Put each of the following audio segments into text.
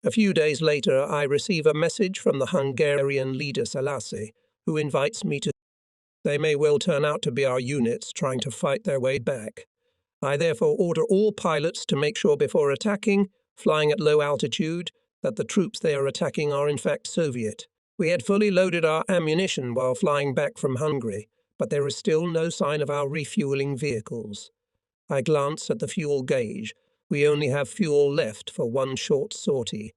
A few days later, I receive a message from the Hungarian leader Silesia, who invites me to. They may well turn out to be our units trying to fight their way back. I therefore order all pilots to make sure before attacking, flying at low altitude, that the troops they are attacking are in fact Soviet. We had fully loaded our ammunition while flying back from Hungary, but there is still no sign of our refueling vehicles. I glance at the fuel gauge. We only have fuel left for one short sortie.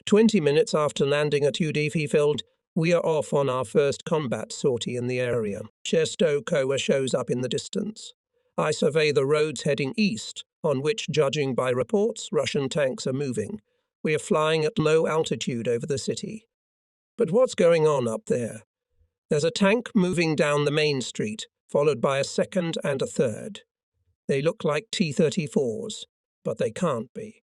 20 minutes after landing at Defying, we are off on our first combat sortie in the area. Czestochowa shows up in the distance. I survey the roads heading east, on which, judging by reports, Russian tanks are moving. We are flying at low altitude over the city. But what's going on up there? There's a tank moving down the main street, followed by a second and a third. They look like T-34s, but they can't be.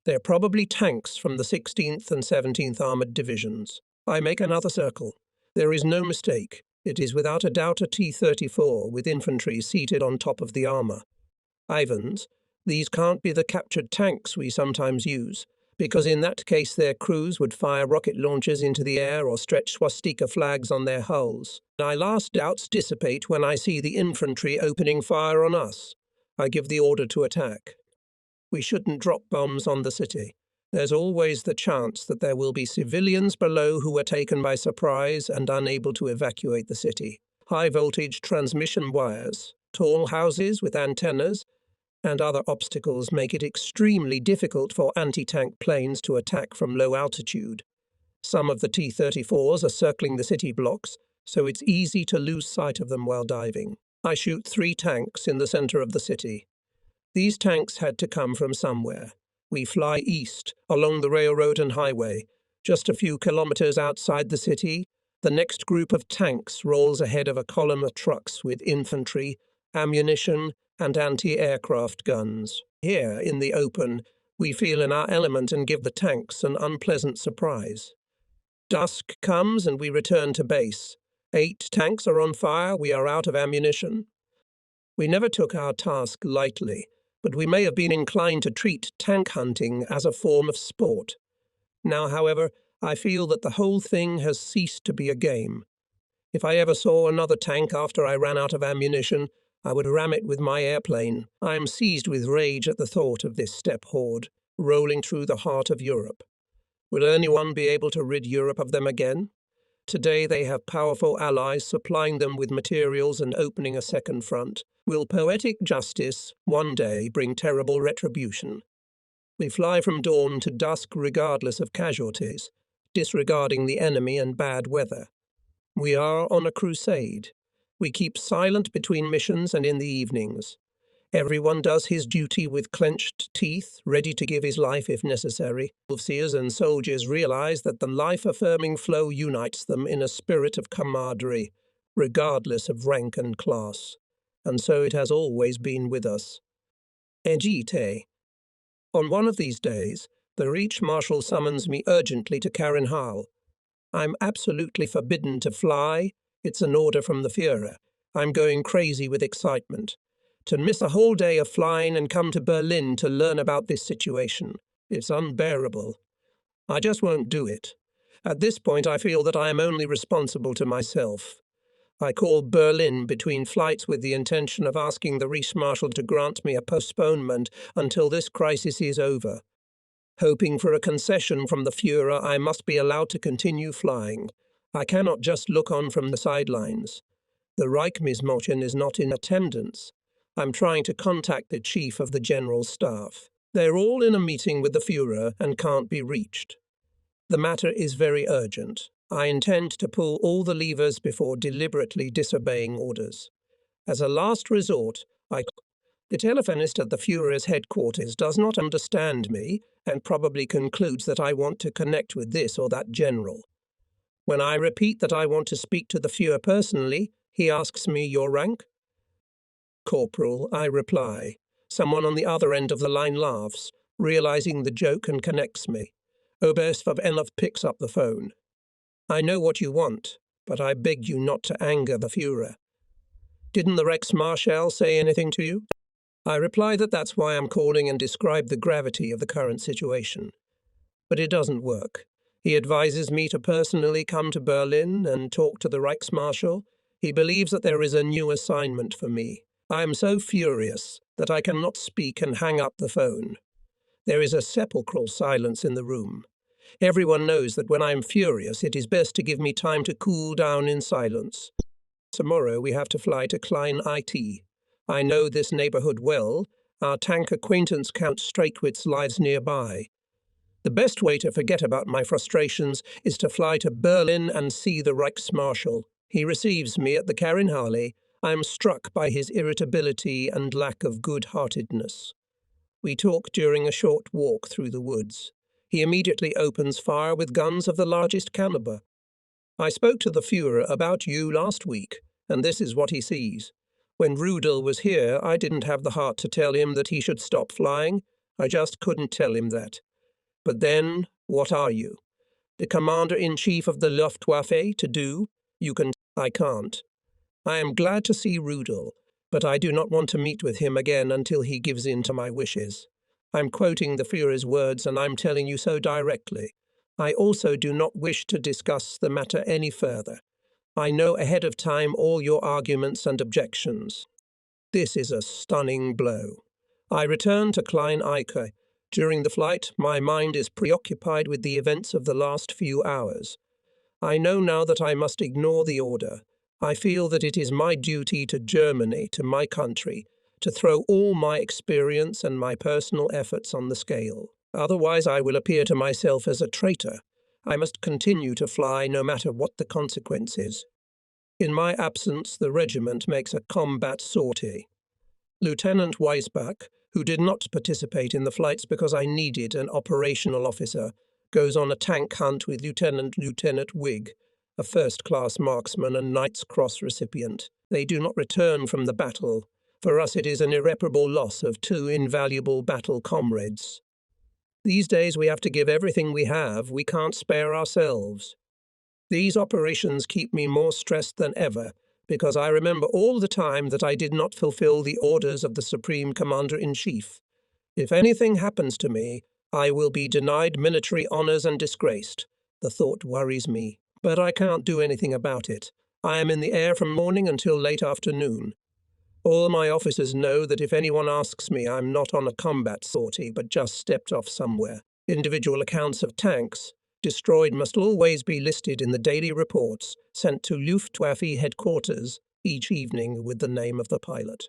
They're probably tanks from the 16th and 17th Armoured Divisions. I make another circle. There is no mistake. It is without a doubt a T-34 with infantry seated on top of the armour. Ivans, these can't be the captured tanks we sometimes use, because in that case their crews would fire rocket launchers into the air or stretch swastika flags on their hulls. My last doubts dissipate when I see the infantry opening fire on us. I give the order to attack. We shouldn't drop bombs on the city. There's always the chance that there will be civilians below who are taken by surprise and unable to evacuate the city. High-voltage transmission wires, tall houses with antennas, and other obstacles make it extremely difficult for anti-tank planes to attack from low altitude. Some of the T-34s are circling the city blocks, so it's easy to lose sight of them while diving. I shoot 3 tanks in the center of the city. These tanks had to come from somewhere. We fly east, along the railroad and highway. Just a few kilometers outside the city, the next group of tanks rolls ahead of a column of trucks with infantry, ammunition, and anti-aircraft guns. Here, in the open, we feel in our element and give the tanks an unpleasant surprise. Dusk comes and we return to base. 8 tanks are on fire, we are out of ammunition. We never took our task lightly, but we may have been inclined to treat tank hunting as a form of sport. Now, however, I feel that the whole thing has ceased to be a game. If I ever saw another tank after I ran out of ammunition, I would ram it with my airplane. I am seized with rage at the thought of this steppe horde, rolling through the heart of Europe. Will anyone be able to rid Europe of them again? Today they have powerful allies supplying them with materials and opening a second front. Will poetic justice one day bring terrible retribution? We fly from dawn to dusk regardless of casualties, disregarding the enemy and bad weather. We are on a crusade. We keep silent between missions and in the evenings. Everyone does his duty with clenched teeth, ready to give his life if necessary. Officers and soldiers realize that the life-affirming flow unites them in a spirit of camaraderie, regardless of rank and class. And so it has always been with us. Egite. On one of these days, the Reach Marshal summons me urgently to Karenhal. I'm absolutely forbidden to fly. It's an order from the Führer. I'm going crazy with excitement. To miss a whole day of flying and come to Berlin to learn about this situation. It's unbearable. I just won't do it. At this point, I feel that I am only responsible to myself. I call Berlin between flights with the intention of asking the Reichsmarschall to grant me a postponement until this crisis is over. Hoping for a concession from the Führer, I must be allowed to continue flying. I cannot just look on from the sidelines. The Reichsmarschall is not in attendance. I'm trying to contact the chief of the general staff. They're all in a meeting with the Führer and can't be reached. The matter is very urgent. I intend to pull all the levers before deliberately disobeying orders. As a last resort, the telephonist at the Führer's headquarters does not understand me and probably concludes that I want to connect with this or that general. When I repeat that I want to speak to the Führer personally, he asks me, "Your rank?" "Corporal," I reply. Someone on the other end of the line laughs, realizing the joke, and connects me. Oberst Vavenov picks up the phone. "I know what you want, but I beg you not to anger the Führer. Didn't the Reichsmarschall say anything to you?" I reply that that's why I'm calling and describe the gravity of the current situation. But it doesn't work. He advises me to personally come to Berlin and talk to the Reichsmarshal. He believes that there is a new assignment for me. I am so furious that I cannot speak and hang up the phone. There is a sepulchral silence in the room. Everyone knows that when I am furious, it is best to give me time to cool down in silence. Tomorrow we have to fly to Klein IT. I know this neighborhood well. Our tank acquaintance Count Strakewitz lies nearby. The best way to forget about my frustrations is to fly to Berlin and see the Reichsmarshal. He receives me at the Karinhalle. I am struck by his irritability and lack of good-heartedness. We talk during a short walk through the woods. He immediately opens fire with guns of the largest caliber. I spoke to the Führer about you last week, and this is what he sees. When Rudel was here, I didn't have the heart to tell him that he should stop flying. I just couldn't tell him that. But then, what are you? The Commander-in-Chief of the Luftwaffe to do? I can't. I am glad to see Rudel, but I do not want to meet with him again until he gives in to my wishes. I'm quoting the Führer's words, and I'm telling you so directly. I also do not wish to discuss the matter any further. I know ahead of time all your arguments and objections. This is a stunning blow. I return to Klein Eike. During the flight, my mind is preoccupied with the events of the last few hours. I know now that I must ignore the order. I feel that it is my duty to Germany, to my country, to throw all my experience and my personal efforts on the scale. Otherwise, I will appear to myself as a traitor. I must continue to fly no matter what the consequences. In my absence, the regiment makes a combat sortie. Lieutenant Weisbach, who did not participate in the flights because I needed an operational officer, goes on a tank hunt with Lieutenant Wig, a first-class marksman and Knight's Cross recipient. They do not return from the battle. For us it is an irreparable loss of two invaluable battle comrades. These days we have to give everything we have. We can't spare ourselves. These operations keep me more stressed than ever, because I remember all the time that I did not fulfill the orders of the Supreme Commander-in-Chief. If anything happens to me, I will be denied military honors and disgraced. The thought worries me, but I can't do anything about it. I am in the air from morning until late afternoon. All my officers know that if anyone asks me, I'm not on a combat sortie, but just stepped off somewhere. Individual accounts of tanks destroyed must always be listed in the daily reports sent to Luftwaffe headquarters each evening with the name of the pilot.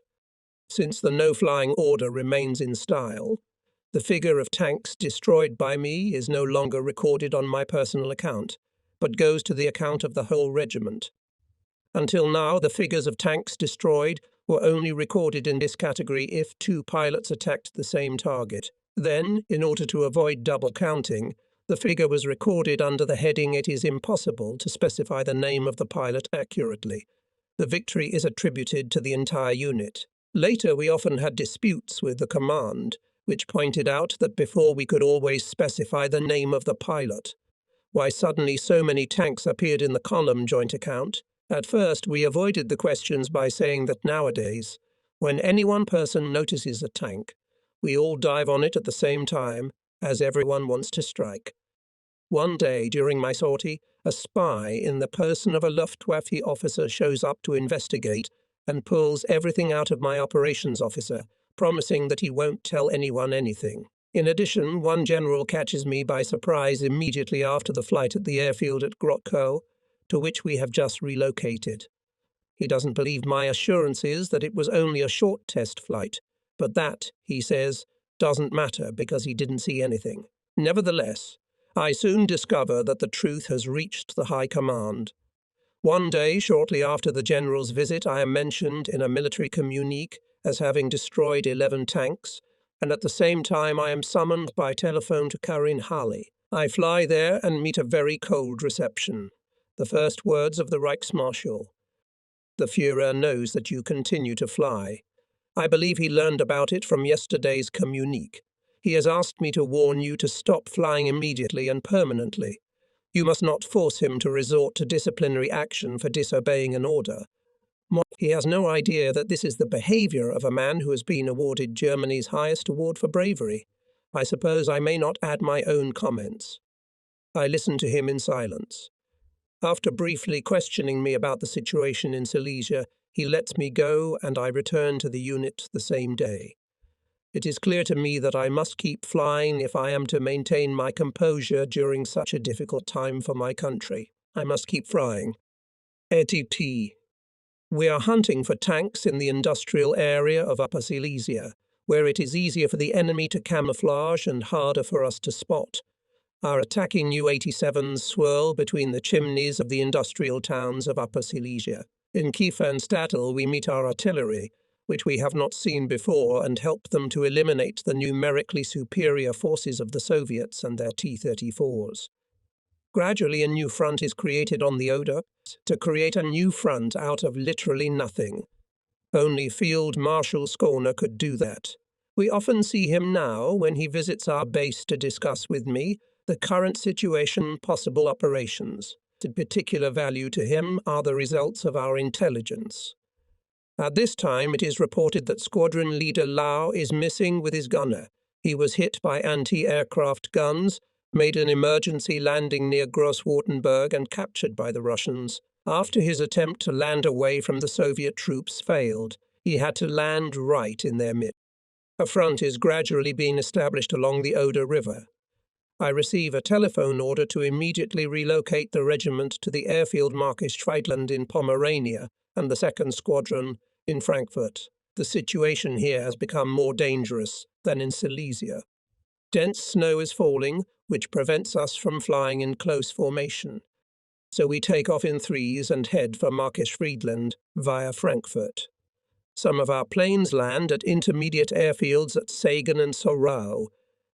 Since the no-flying order remains in style, the figure of tanks destroyed by me is no longer recorded on my personal account, but goes to the account of the whole regiment. Until now, the figures of tanks destroyed were only recorded in this category if two pilots attacked the same target. Then, in order to avoid double counting, the figure was recorded under the heading "It is impossible to specify the name of the pilot accurately." The victory is attributed to the entire unit. Later, we often had disputes with the command, which pointed out that before we could always specify the name of the pilot. Why suddenly so many tanks appeared in the column joint account? At first, we avoided the questions by saying that nowadays, when any one person notices a tank, we all dive on it at the same time, as everyone wants to strike. One day, during my sortie, a spy in the person of a Luftwaffe officer shows up to investigate and pulls everything out of my operations officer, promising that he won't tell anyone anything. In addition, one general catches me by surprise immediately after the flight at the airfield at Grotkow, to which we have just relocated. He doesn't believe my assurances that it was only a short test flight, but that, he says, doesn't matter because he didn't see anything. Nevertheless, I soon discover that the truth has reached the high command. One day, shortly after the general's visit, I am mentioned in a military communique as having destroyed 11 tanks, and at the same time I am summoned by telephone to Karinhalle. I fly there and meet a very cold reception. The first words of the Reichsmarschall: "The Führer knows that you continue to fly. I believe he learned about it from yesterday's communique. He has asked me to warn you to stop flying immediately and permanently. You must not force him to resort to disciplinary action for disobeying an order. He has no idea that this is the behavior of a man who has been awarded Germany's highest award for bravery. I suppose I may not add my own comments. I listen to him in silence. After briefly questioning me about the situation in Silesia, he lets me go and I return to the unit the same day. It is clear to me that I must keep flying if I am to maintain my composure during such a difficult time for my country. I must keep flying. ETT. We are hunting for tanks in the industrial area of Upper Silesia, where it is easier for the enemy to camouflage and harder for us to spot. Our attacking U-87s swirl between the chimneys of the industrial towns of Upper Silesia. In Kiefernstadtel we meet our artillery, which we have not seen before, and help them to eliminate the numerically superior forces of the Soviets and their T-34s. Gradually a new front is created on the Oder, to create a new front out of literally nothing. Only Field Marshal Schorner could do that. We often see him now when he visits our base to discuss with me the current situation, possible operations. Of particular value to him are the results of our intelligence. At this time it is reported that Squadron Leader Lau is missing with his gunner. He was hit by anti-aircraft guns, made an emergency landing near Gross-Wartenberg and captured by the Russians. After his attempt to land away from the Soviet troops failed, he had to land right in their midst. A front is gradually being established along the Oder River. I receive a telephone order to immediately relocate the regiment to the airfield Markisch-Friedland in Pomerania and the 2nd Squadron in Frankfurt. The situation here has become more dangerous than in Silesia. Dense snow is falling, which prevents us from flying in close formation. So we take off in threes and head for Markisch-Friedland via Frankfurt. Some of our planes land at intermediate airfields at Sagan and Sorau.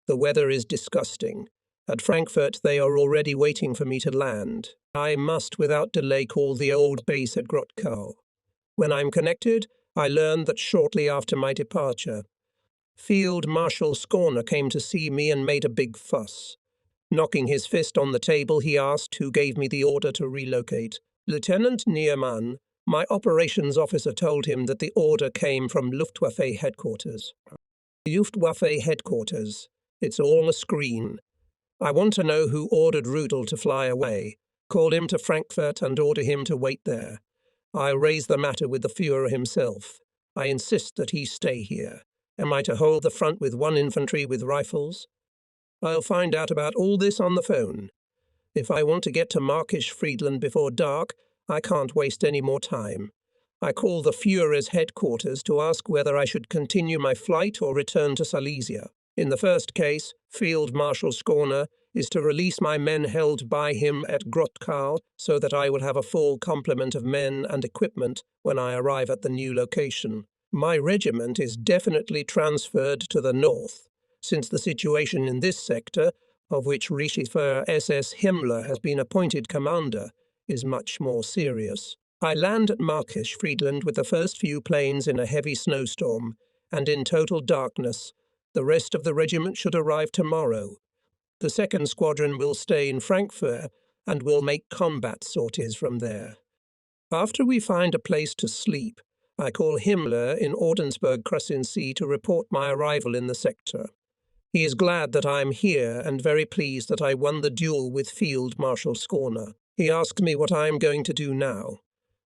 The weather is disgusting. At Frankfurt they are already waiting for me to land. I must without delay call the old base at Grotkow. When I'm connected, I learn that shortly after my departure, Field Marshal Schorner came to see me and made a big fuss. Knocking his fist on the table, he asked who gave me the order to relocate. Lieutenant Niemann, my operations officer, told him that the order came from Luftwaffe headquarters. Luftwaffe headquarters. It's all a screen. I want to know who ordered Rudel to fly away. Call him to Frankfurt and order him to wait there. I'll raise the matter with the Führer himself. I insist that he stay here. Am I to hold the front with 1 infantry with rifles? I'll find out about all this on the phone. If I want to get to Markisch-Friedland before dark, I can't waste any more time. I call the Führer's headquarters to ask whether I should continue my flight or return to Silesia. In the first case, Field Marshal Schorner is to release my men held by him at Grotkow so that I will have a full complement of men and equipment when I arrive at the new location. My regiment is definitely transferred to the north, since the situation in this sector, of which Reichsführer SS Himmler has been appointed commander, is much more serious. I land at Markisch-Friedland with the first few planes in a heavy snowstorm, and in total darkness. The rest of the regiment should arrive tomorrow. The 2nd Squadron will stay in Frankfurt and will make combat sorties from there. After we find a place to sleep, I call Himmler in Ordensburg-Kressensee to report my arrival in the sector. He is glad that I am here and very pleased that I won the duel with Field Marshal Schorner. He asks me what I am going to do now.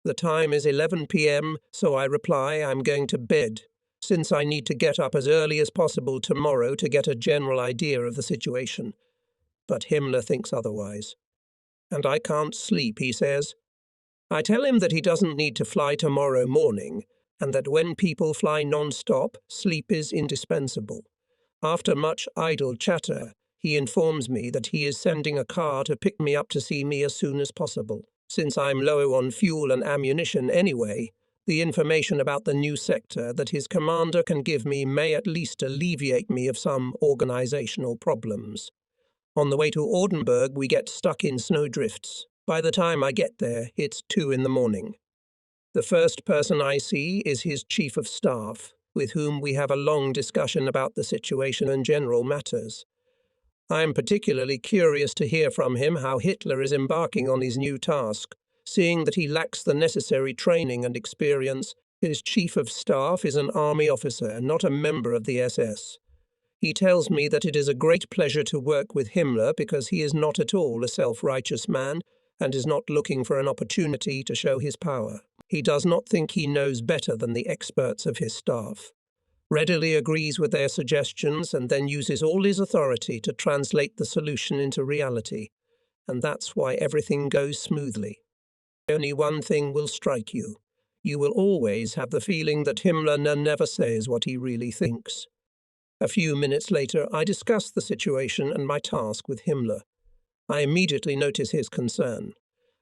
The time is 11 p.m., so I reply I'm going to bed, since I need to get up as early as possible tomorrow to get a general idea of the situation. But Himmler thinks otherwise. And I can't sleep, he says. I tell him that he doesn't need to fly tomorrow morning, and that when people fly non-stop, sleep is indispensable. After much idle chatter, he informs me that he is sending a car to pick me up to see me as soon as possible. Since I'm low on fuel and ammunition anyway, the information about the new sector that his commander can give me may at least alleviate me of some organizational problems. On the way to Oldenburg, we get stuck in snowdrifts. By the time I get there, it's 2 in the morning. The first person I see is his chief of staff, with whom we have a long discussion about the situation and general matters. I am particularly curious to hear from him how Hitler is embarking on his new task. Seeing that he lacks the necessary training and experience, his chief of staff is an army officer and not a member of the SS. He tells me that it is a great pleasure to work with Himmler because he is not at all a self-righteous man and is not looking for an opportunity to show his power. He does not think he knows better than the experts of his staff, readily agrees with their suggestions, and then uses all his authority to translate the solution into reality. And that's why everything goes smoothly. Only one thing will strike you. You will always have the feeling that Himmler never says what he really thinks. A few minutes later, I discuss the situation and my task with Himmler. I immediately notice his concern.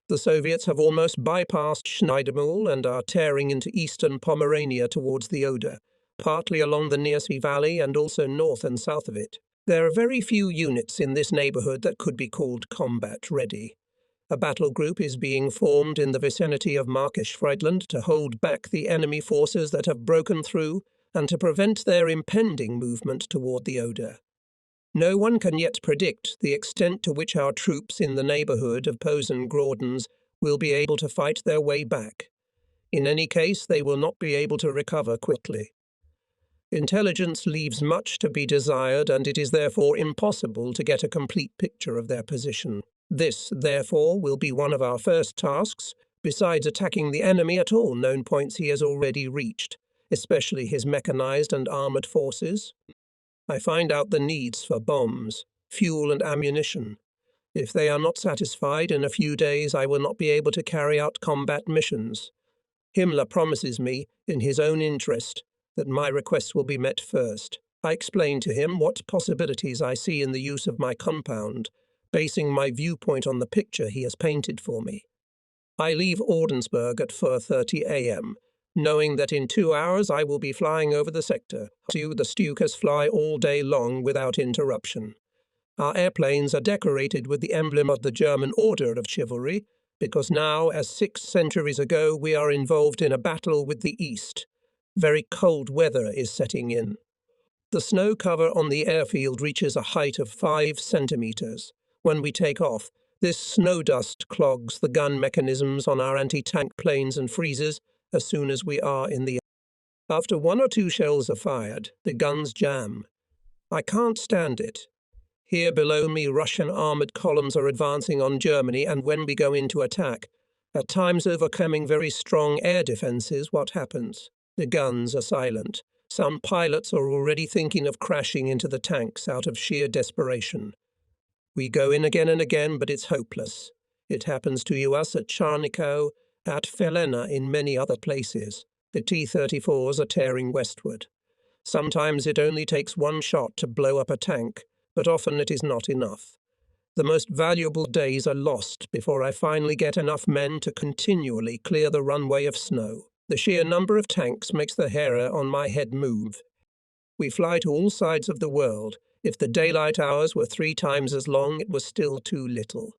The Soviets have almost bypassed Schneidermühl and are tearing into eastern Pomerania towards the Oder, partly along the Niersee Valley and also north and south of it. There are very few units in this neighborhood that could be called combat-ready. A battle group is being formed in the vicinity of Markisch-Friedland to hold back the enemy forces that have broken through and to prevent their impending movement toward the Oder. No one can yet predict the extent to which our troops in the neighborhood of Posen-Grodens will be able to fight their way back. In any case, they will not be able to recover quickly. Intelligence leaves much to be desired, and it is therefore impossible to get a complete picture of their position. This, therefore, will be one of our first tasks, besides attacking the enemy at all known points he has already reached, especially his mechanized and armored forces. I find out the needs for bombs, fuel and ammunition. If they are not satisfied in a few days, I will not be able to carry out combat missions. Himmler promises me, in his own interest, that my requests will be met first. I explain to him what possibilities I see in the use of my compound, basing my viewpoint on the picture he has painted for me. I leave Ordensburg at 4:30 a.m., knowing that in 2 hours I will be flying over the sector. The Stukas fly all day long without interruption. Our airplanes are decorated with the emblem of the German Order of Chivalry, because now, as 6 centuries ago, we are involved in a battle with the East. Very cold weather is setting in. The snow cover on the airfield reaches a height of 5 centimeters. When we take off, this snow dust clogs the gun mechanisms on our anti-tank planes and freezes as soon as we are in the air. After 1 or 2 shells are fired, the guns jam. I can't stand it. Here below me, Russian armored columns are advancing on Germany, and when we go into attack, at times overcoming very strong air defenses, what happens? The guns are silent. Some pilots are already thinking of crashing into the tanks out of sheer desperation. We go in again and again, but it's hopeless. It happens to us at Charnikow, at Felena, in many other places. The T-34s are tearing westward. Sometimes it only takes 1 shot to blow up a tank, but often it is not enough. The most valuable days are lost before I finally get enough men to continually clear the runway of snow. The sheer number of tanks makes the hair on my head move. We fly to all sides of the world. If the daylight hours were 3 times as long, it was still too little.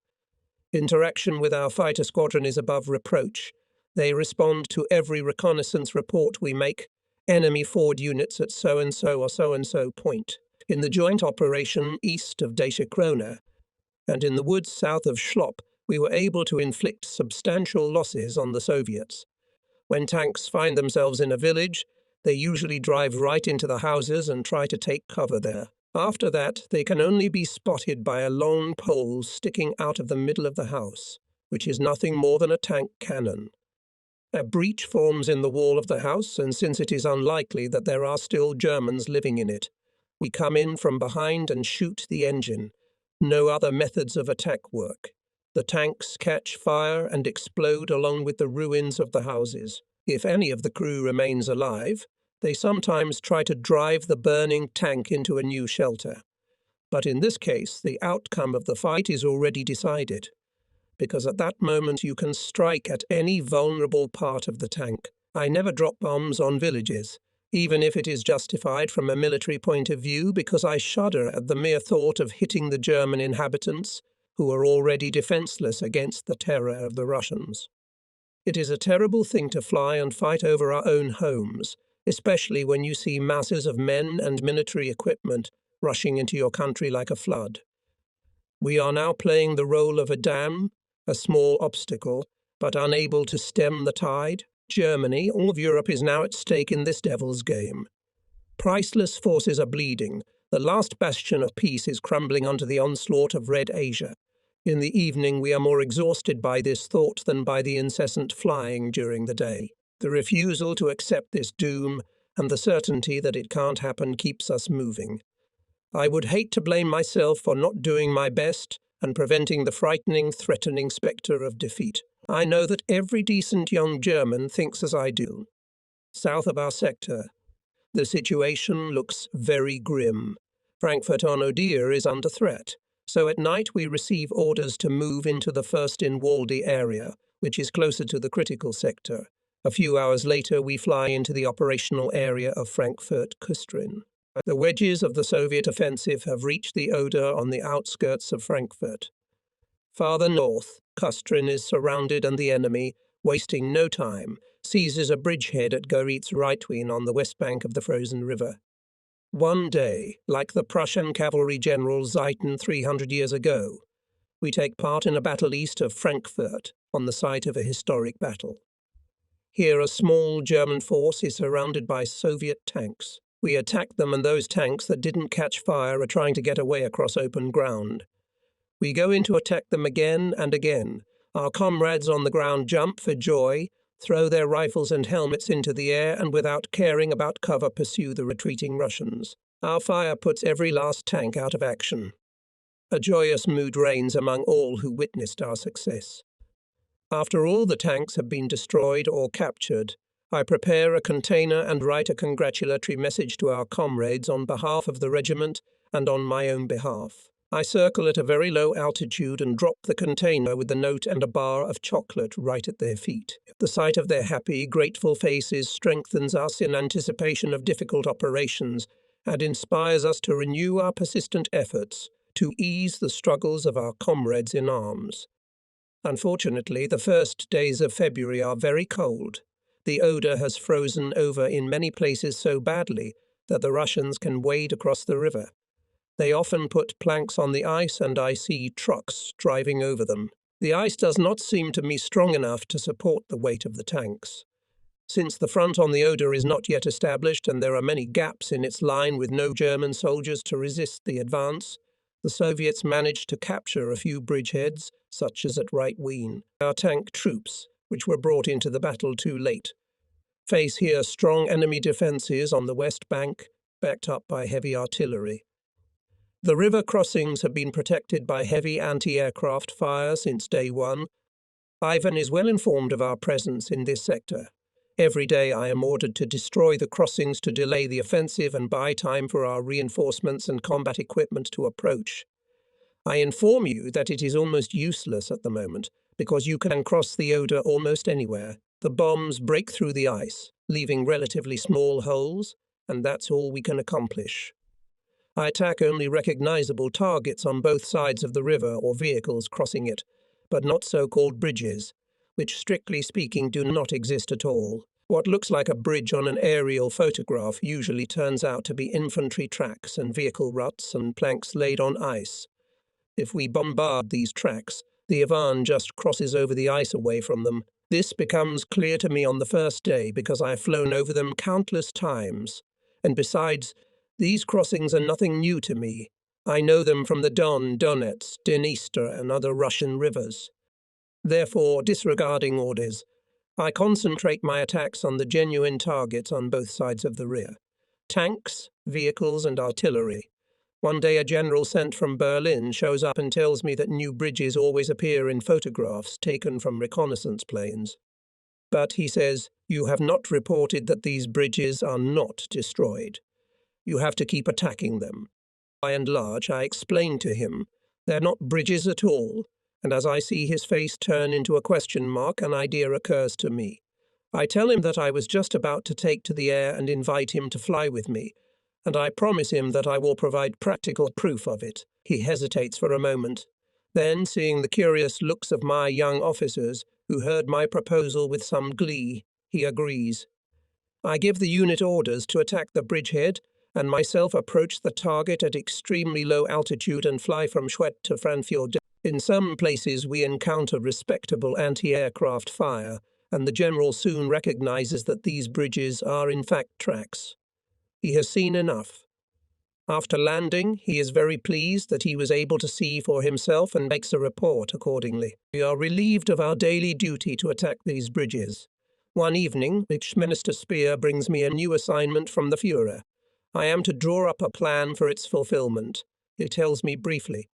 Interaction with our fighter squadron is above reproach. They respond to every reconnaissance report we make. Enemy forward units at so-and-so or so-and-so point. In the joint operation east of Krone, and in the woods south of Schlop, we were able to inflict substantial losses on the Soviets. When tanks find themselves in a village, they usually drive right into the houses and try to take cover there. After that, they can only be spotted by a long pole sticking out of the middle of the house, which is nothing more than a tank cannon. A breach forms in the wall of the house, and since it is unlikely that there are still Germans living in it, we come in from behind and shoot the engine. No other methods of attack work. The tanks catch fire and explode along with the ruins of the houses. If any of the crew remains alive, they sometimes try to drive the burning tank into a new shelter. But in this case, the outcome of the fight is already decided, because at that moment you can strike at any vulnerable part of the tank. I never drop bombs on villages, even if it is justified from a military point of view, because I shudder at the mere thought of hitting the German inhabitants, who are already defenseless against the terror of the Russians. It is a terrible thing to fly and fight over our own homes, especially when you see masses of men and military equipment rushing into your country like a flood. We are now playing the role of a dam, a small obstacle, but unable to stem the tide. Germany, all of Europe is now at stake in this devil's game. Priceless forces are bleeding. The last bastion of peace is crumbling under the onslaught of Red Asia. In the evening we are more exhausted by this thought than by the incessant flying during the day. The refusal to accept this doom and the certainty that it can't happen keeps us moving. I would hate to blame myself for not doing my best and preventing the frightening, threatening spectre of defeat. I know that every decent young German thinks as I do. South of our sector, the situation looks very grim. Frankfurt on Oder is under threat, so at night we receive orders to move into the Fürstenwalde area, which is closer to the critical sector. A few hours later we fly into the operational area of Frankfurt-Küstrin. The wedges of the Soviet offensive have reached the Oder on the outskirts of Frankfurt. Farther north, Küstrin is surrounded and the enemy, wasting no time, seizes a bridgehead at Göritz-Reitwien on the west bank of the frozen river. One day, like the Prussian cavalry general Zieten 300 years ago, we take part in a battle east of Frankfurt on the site of a historic battle. Here a small German force is surrounded by Soviet tanks. We attack them and those tanks that didn't catch fire are trying to get away across open ground. We go in to attack them again and again. Our comrades on the ground jump for joy, throw their rifles and helmets into the air and without caring about cover pursue the retreating Russians. Our fire puts every last tank out of action. A joyous mood reigns among all who witnessed our success. After all the tanks have been destroyed or captured, I prepare a container and write a congratulatory message to our comrades on behalf of the regiment and on my own behalf. I circle at a very low altitude and drop the container with the note and a bar of chocolate right at their feet. The sight of their happy, grateful faces strengthens us in anticipation of difficult operations and inspires us to renew our persistent efforts to ease the struggles of our comrades in arms. Unfortunately, the first days of February are very cold. The Oder has frozen over in many places so badly that the Russians can wade across the river. They often put planks on the ice and I see trucks driving over them. The ice does not seem to me strong enough to support the weight of the tanks. Since the front on the Oder is not yet established and there are many gaps in its line with no German soldiers to resist the advance, the Soviets managed to capture a few bridgeheads, such as at Reitwien. Our tank troops, which were brought into the battle too late, face here strong enemy defences on the west bank, backed up by heavy artillery. The river crossings have been protected by heavy anti-aircraft fire since day one. Ivan is well informed of our presence in this sector. Every day I am ordered to destroy the crossings to delay the offensive and buy time for our reinforcements and combat equipment to approach. I inform you that it is almost useless at the moment, because you can cross the Oder almost anywhere. The bombs break through the ice, leaving relatively small holes, and that's all we can accomplish. I attack only recognizable targets on both sides of the river or vehicles crossing it, but not so-called bridges, which strictly speaking do not exist at all. What looks like a bridge on an aerial photograph usually turns out to be infantry tracks and vehicle ruts and planks laid on ice. If we bombard these tracks, the Ivan just crosses over the ice away from them. This becomes clear to me on the first day because I have flown over them countless times, and besides, these crossings are nothing new to me. I know them from the Don, Donets, Dniester and other Russian rivers. Therefore, disregarding orders, I concentrate my attacks on the genuine targets on both sides of the rear. Tanks, vehicles and artillery. One day a general sent from Berlin shows up and tells me that new bridges always appear in photographs taken from reconnaissance planes. But he says, you have not reported that these bridges are not destroyed. You have to keep attacking them. By and large, I explain to him, they're not bridges at all, and as I see his face turn into a question mark, an idea occurs to me. I tell him that I was just about to take to the air and invite him to fly with me, and I promise him that I will provide practical proof of it. He hesitates for a moment. Then, seeing the curious looks of my young officers, who heard my proposal with some glee, he agrees. I give the unit orders to attack the bridgehead, and myself approach the target at extremely low altitude and fly from Schwedt to Frankfurt. In some places we encounter respectable anti-aircraft fire, and the general soon recognizes that these bridges are in fact tracks. He has seen enough. After landing, he is very pleased that he was able to see for himself and makes a report accordingly. We are relieved of our daily duty to attack these bridges. One evening, Minister Speer brings me a new assignment from the Führer. I am to draw up a plan for its fulfillment. He tells me briefly.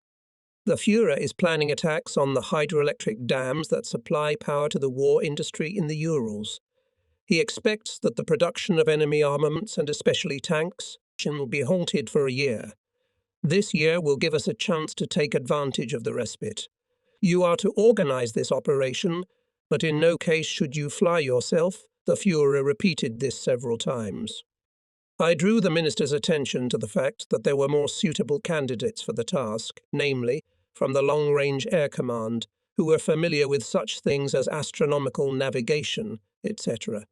The Führer is planning attacks on the hydroelectric dams that supply power to the war industry in the Urals. He expects that the production of enemy armaments, and especially tanks, will be halted for a year. This year will give us a chance to take advantage of the respite. You are to organize this operation, but in no case should you fly yourself. The Führer repeated this several times. I drew the minister's attention to the fact that there were more suitable candidates for the task, namely, from the Long-Range Air Command, who were familiar with such things as astronomical navigation, etc.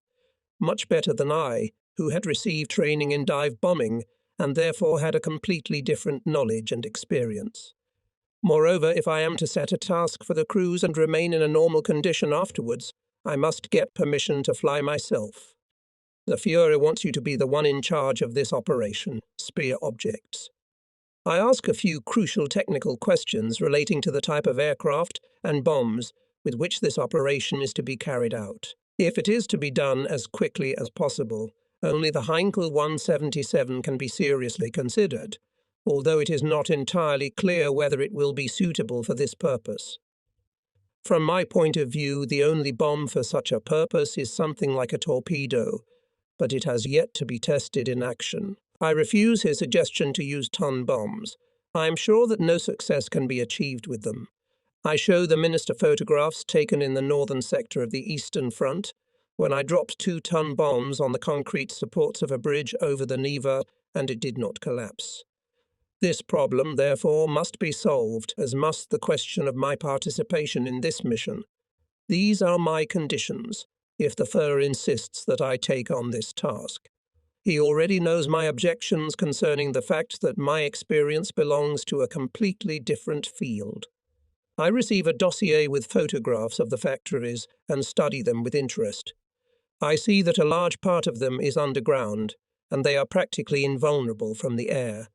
Much better than I, who had received training in dive bombing and therefore had a completely different knowledge and experience. Moreover, if I am to set a task for the crews and remain in a normal condition afterwards, I must get permission to fly myself. The Führer wants you to be the one in charge of this operation, Speer objects. I ask a few crucial technical questions relating to the type of aircraft and bombs with which this operation is to be carried out. If it is to be done as quickly as possible, only the Heinkel 177 can be seriously considered, although it is not entirely clear whether it will be suitable for this purpose. From my point of view, the only bomb for such a purpose is something like a torpedo, but it has yet to be tested in action. I refuse his suggestion to use ton bombs. I am sure that no success can be achieved with them. I show the minister photographs taken in the northern sector of the Eastern Front, when I dropped 2-ton bombs on the concrete supports of a bridge over the Neva, and it did not collapse. This problem, therefore, must be solved, as must the question of my participation in this mission. These are my conditions, if the Führer insists that I take on this task. He already knows my objections concerning the fact that my experience belongs to a completely different field. I receive a dossier with photographs of the factories and study them with interest. I see that a large part of them is underground, and they are practically invulnerable from the air.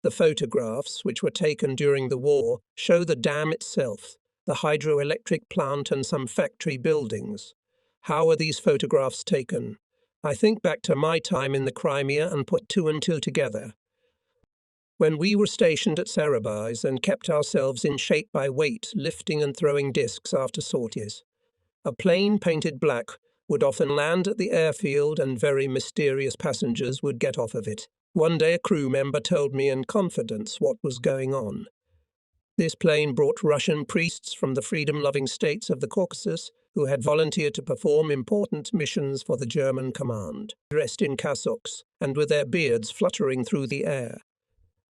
The photographs, which were taken during the war, show the dam itself, the hydroelectric plant and some factory buildings. How are these photographs taken? I think back to my time in the Crimea and put 2 and 2 together. When we were stationed at Sarabais and kept ourselves in shape by weight, lifting and throwing discs after sorties. A plane painted black would often land at the airfield and very mysterious passengers would get off of it. One day a crew member told me in confidence what was going on. This plane brought Russian priests from the freedom-loving states of the Caucasus who had volunteered to perform important missions for the German command, dressed in cassocks and with their beards fluttering through the air.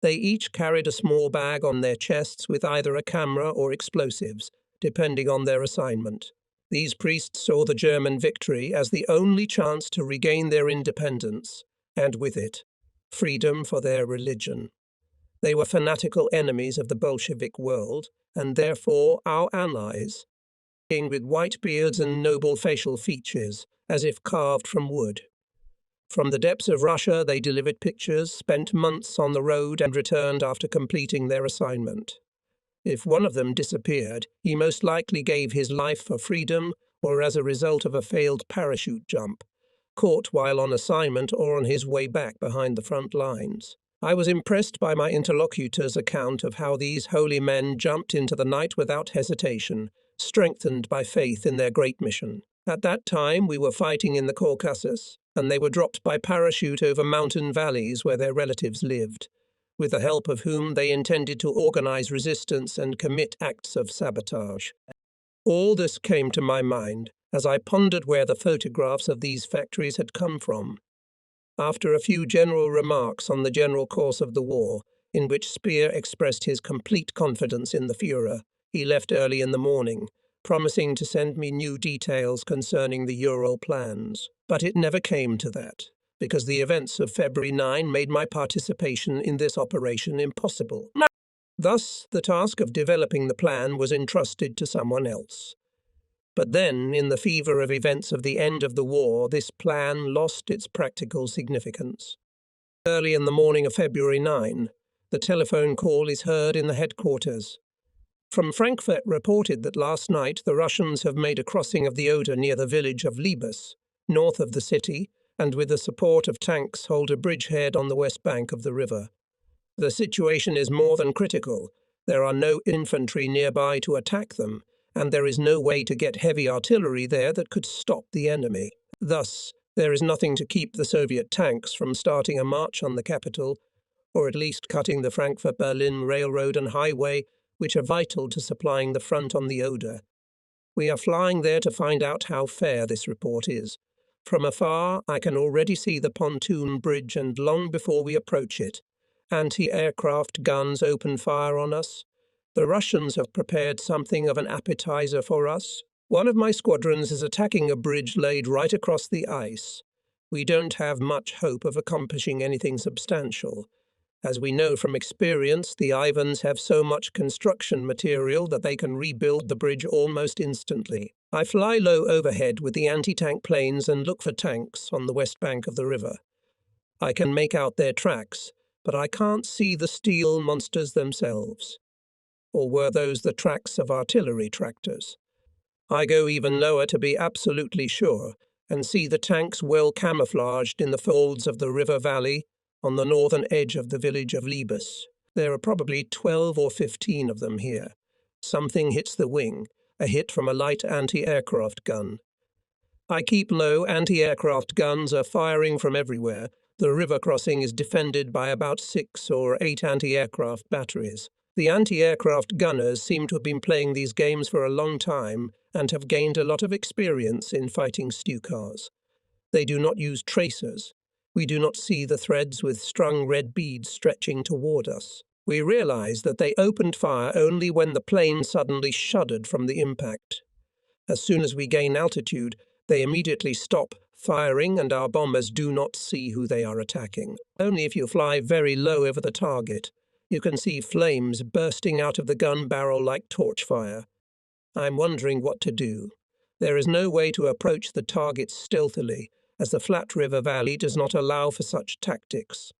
They each carried a small bag on their chests with either a camera or explosives, depending on their assignment. These priests saw the German victory as the only chance to regain their independence, and with it, freedom for their religion. They were fanatical enemies of the Bolshevik world, and therefore our allies, with white beards and noble facial features, as if carved from wood. From the depths of Russia they delivered pictures, spent months on the road and returned after completing their assignment. If one of them disappeared, he most likely gave his life for freedom or as a result of a failed parachute jump, caught while on assignment or on his way back behind the front lines. I was impressed by my interlocutor's account of how these holy men jumped into the night without hesitation, strengthened by faith in their great mission. At that time we were fighting in the Caucasus, and they were dropped by parachute over mountain valleys where their relatives lived, with the help of whom they intended to organize resistance and commit acts of sabotage. All this came to my mind as I pondered where the photographs of these factories had come from. After a few general remarks on the general course of the war, in which Speer expressed his complete confidence in the Führer, he left early in the morning, promising to send me new details concerning the Ural plans. But it never came to that, because the events of February 9 made my participation in this operation impossible. Thus, the task of developing the plan was entrusted to someone else. But then, in the fever of events of the end of the war, this plan lost its practical significance. Early in the morning of February 9, the telephone call is heard in the headquarters. From Frankfurt reported that last night the Russians have made a crossing of the Oder near the village of Liebes, north of the city, and with the support of tanks hold a bridgehead on the west bank of the river. The situation is more than critical. There are no infantry nearby to attack them, and there is no way to get heavy artillery there that could stop the enemy. Thus, there is nothing to keep the Soviet tanks from starting a march on the capital, or at least cutting the Frankfurt-Berlin railroad and highway, which are vital to supplying the front on the Oder. We are flying there to find out how fair this report is. From afar, I can already see the pontoon bridge, and long before we approach it, anti-aircraft guns open fire on us. The Russians have prepared something of an appetizer for us. One of my squadrons is attacking a bridge laid right across the ice. We don't have much hope of accomplishing anything substantial. As we know from experience, the Ivans have so much construction material that they can rebuild the bridge almost instantly. I fly low overhead with the anti-tank planes and look for tanks on the west bank of the river. I can make out their tracks, but I can't see the steel monsters themselves. Or were those the tracks of artillery tractors? I go even lower to be absolutely sure, and see the tanks well camouflaged in the folds of the river valley on the northern edge of the village of Liebes. There are probably 12 or 15 of them here. Something hits the wing, a hit from a light anti-aircraft gun. I keep low. Anti-aircraft guns are firing from everywhere. The river crossing is defended by about 6 or 8 anti-aircraft batteries. The anti-aircraft gunners seem to have been playing these games for a long time and have gained a lot of experience in fighting Stukas. They do not use tracers. We do not see the threads with strung red beads stretching toward us. We realize that they opened fire only when the plane suddenly shuddered from the impact. As soon as we gain altitude, they immediately stop firing, and our bombers do not see who they are attacking. Only if you fly very low over the target, you can see flames bursting out of the gun barrel like torch fire. I'm wondering what to do. There is no way to approach the targets stealthily, as the flat river valley does not allow for such tactics.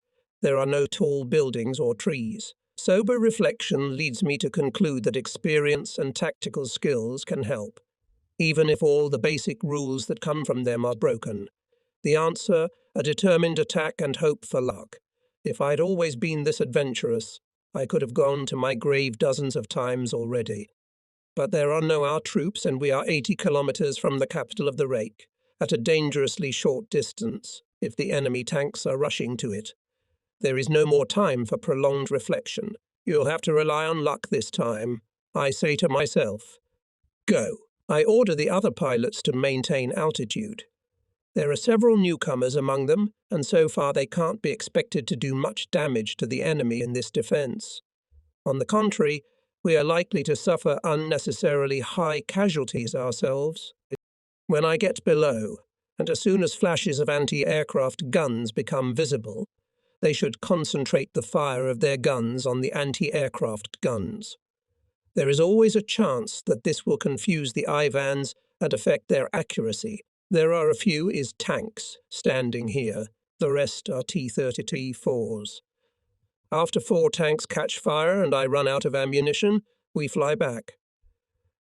There are no tall buildings or trees. Sober reflection leads me to conclude that experience and tactical skills can help, even if all the basic rules that come from them are broken. The answer, a determined attack and hope for luck. If I'd always been this adventurous, I could have gone to my grave dozens of times already. But there are no our troops, and we are 80 kilometers from the capital of the Reich, at a dangerously short distance, if the enemy tanks are rushing to it. There is no more time for prolonged reflection. You'll have to rely on luck this time. I say to myself, go. I order the other pilots to maintain altitude. There are several newcomers among them, and so far they can't be expected to do much damage to the enemy in this defense. On the contrary, we are likely to suffer unnecessarily high casualties ourselves. When I get below, and as soon as flashes of anti-aircraft guns become visible, they should concentrate the fire of their guns on the anti-aircraft guns. There is always a chance that this will confuse the Ivans and affect their accuracy. There are a few tanks standing here. The rest are T-30T-4s. After 4 tanks catch fire and I run out of ammunition, we fly back.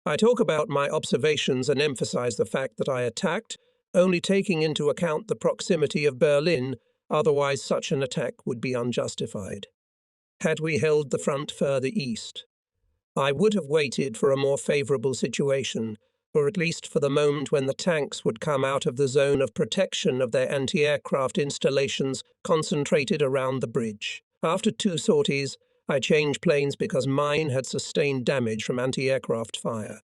I talk about my observations and emphasize the fact that I attacked, only taking into account the proximity of Berlin, otherwise such an attack would be unjustified. Had we held the front further east, I would have waited for a more favorable situation, or at least for the moment when the tanks would come out of the zone of protection of their anti-aircraft installations concentrated around the bridge. After 2 sorties, I changed planes because mine had sustained damage from anti-aircraft fire.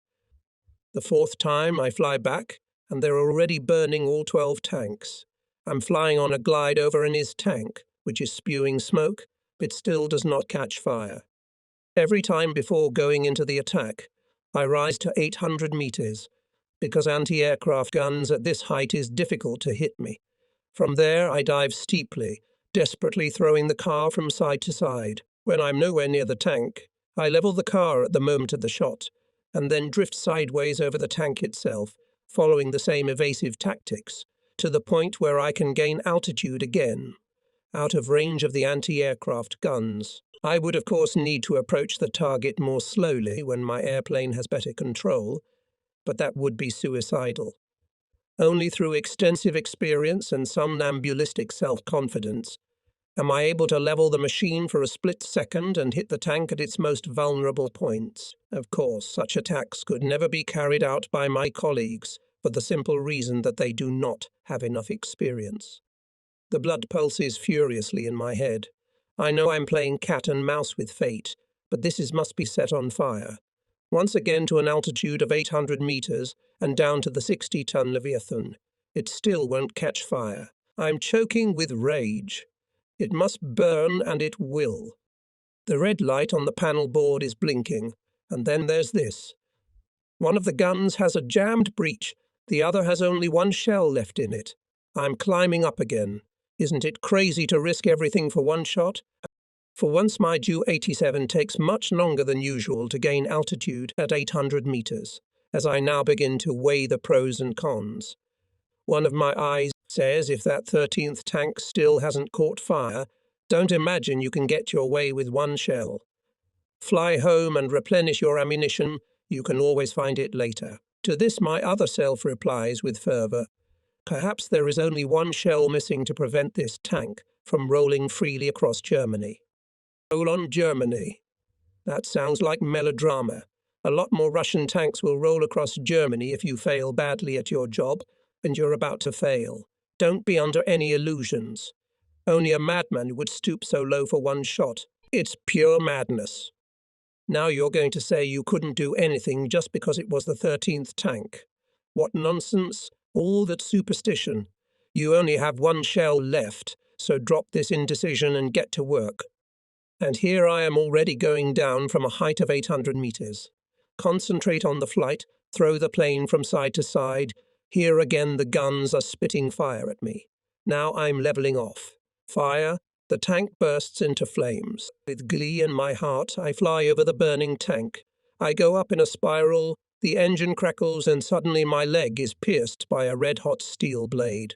The 4th time I fly back, and they're already burning all 12 tanks. I'm flying on a glide over an IS tank, which is spewing smoke, but still does not catch fire. Every time before going into the attack, I rise to 800 meters, because anti-aircraft guns at this height is difficult to hit me. From there I dive steeply, desperately throwing the car from side to side. When I'm nowhere near the tank, I level the car at the moment of the shot, and then drift sideways over the tank itself, following the same evasive tactics, to the point where I can gain altitude again. out of range of the anti-aircraft guns. I would of course need to approach the target more slowly when my airplane has better control, but that would be suicidal. Only through extensive experience and somnambulistic self-confidence am I able to level the machine for a split second and hit the tank at its most vulnerable points. Of course, such attacks could never be carried out by my colleagues for the simple reason that they do not have enough experience. The blood pulses furiously in my head. I know I'm playing cat and mouse with fate, but this must be set on fire. Once again to an altitude of 800 meters and down to the 60-ton Leviathan. It still won't catch fire. I'm choking with rage. It must burn, and it will. The red light on the panel board is blinking, and then there's this. One of the guns has a jammed breech, the other has only one shell left in it. I'm climbing up again. Isn't it crazy to risk everything for one shot? For once, my Ju-87 takes much longer than usual to gain altitude at 800 meters, as I now begin to weigh the pros and cons. One of my eyes says if that 13th tank still hasn't caught fire, don't imagine you can get your way with one shell. Fly home and replenish your ammunition, you can always find it later. To this my other self replies with fervour, perhaps there is only one shell missing to prevent this tank from rolling freely across Germany. Roll on Germany. That sounds like melodrama. A lot more Russian tanks will roll across Germany if you fail badly at your job, and you're about to fail. Don't be under any illusions. Only a madman would stoop so low for one shot. It's pure madness. Now you're going to say you couldn't do anything just because it was the 13th tank. What nonsense. All that superstition. You only have one shell left, so drop this indecision and get to work. And here I am already going down from a height of 800 meters. Concentrate on the flight, throw the plane from side to side. Here again the guns are spitting fire at me. Now I'm leveling off. Fire. The tank bursts into flames. With glee in my heart, I fly over the burning tank. I go up in a spiral, the engine crackles, and suddenly my leg is pierced by a red-hot steel blade.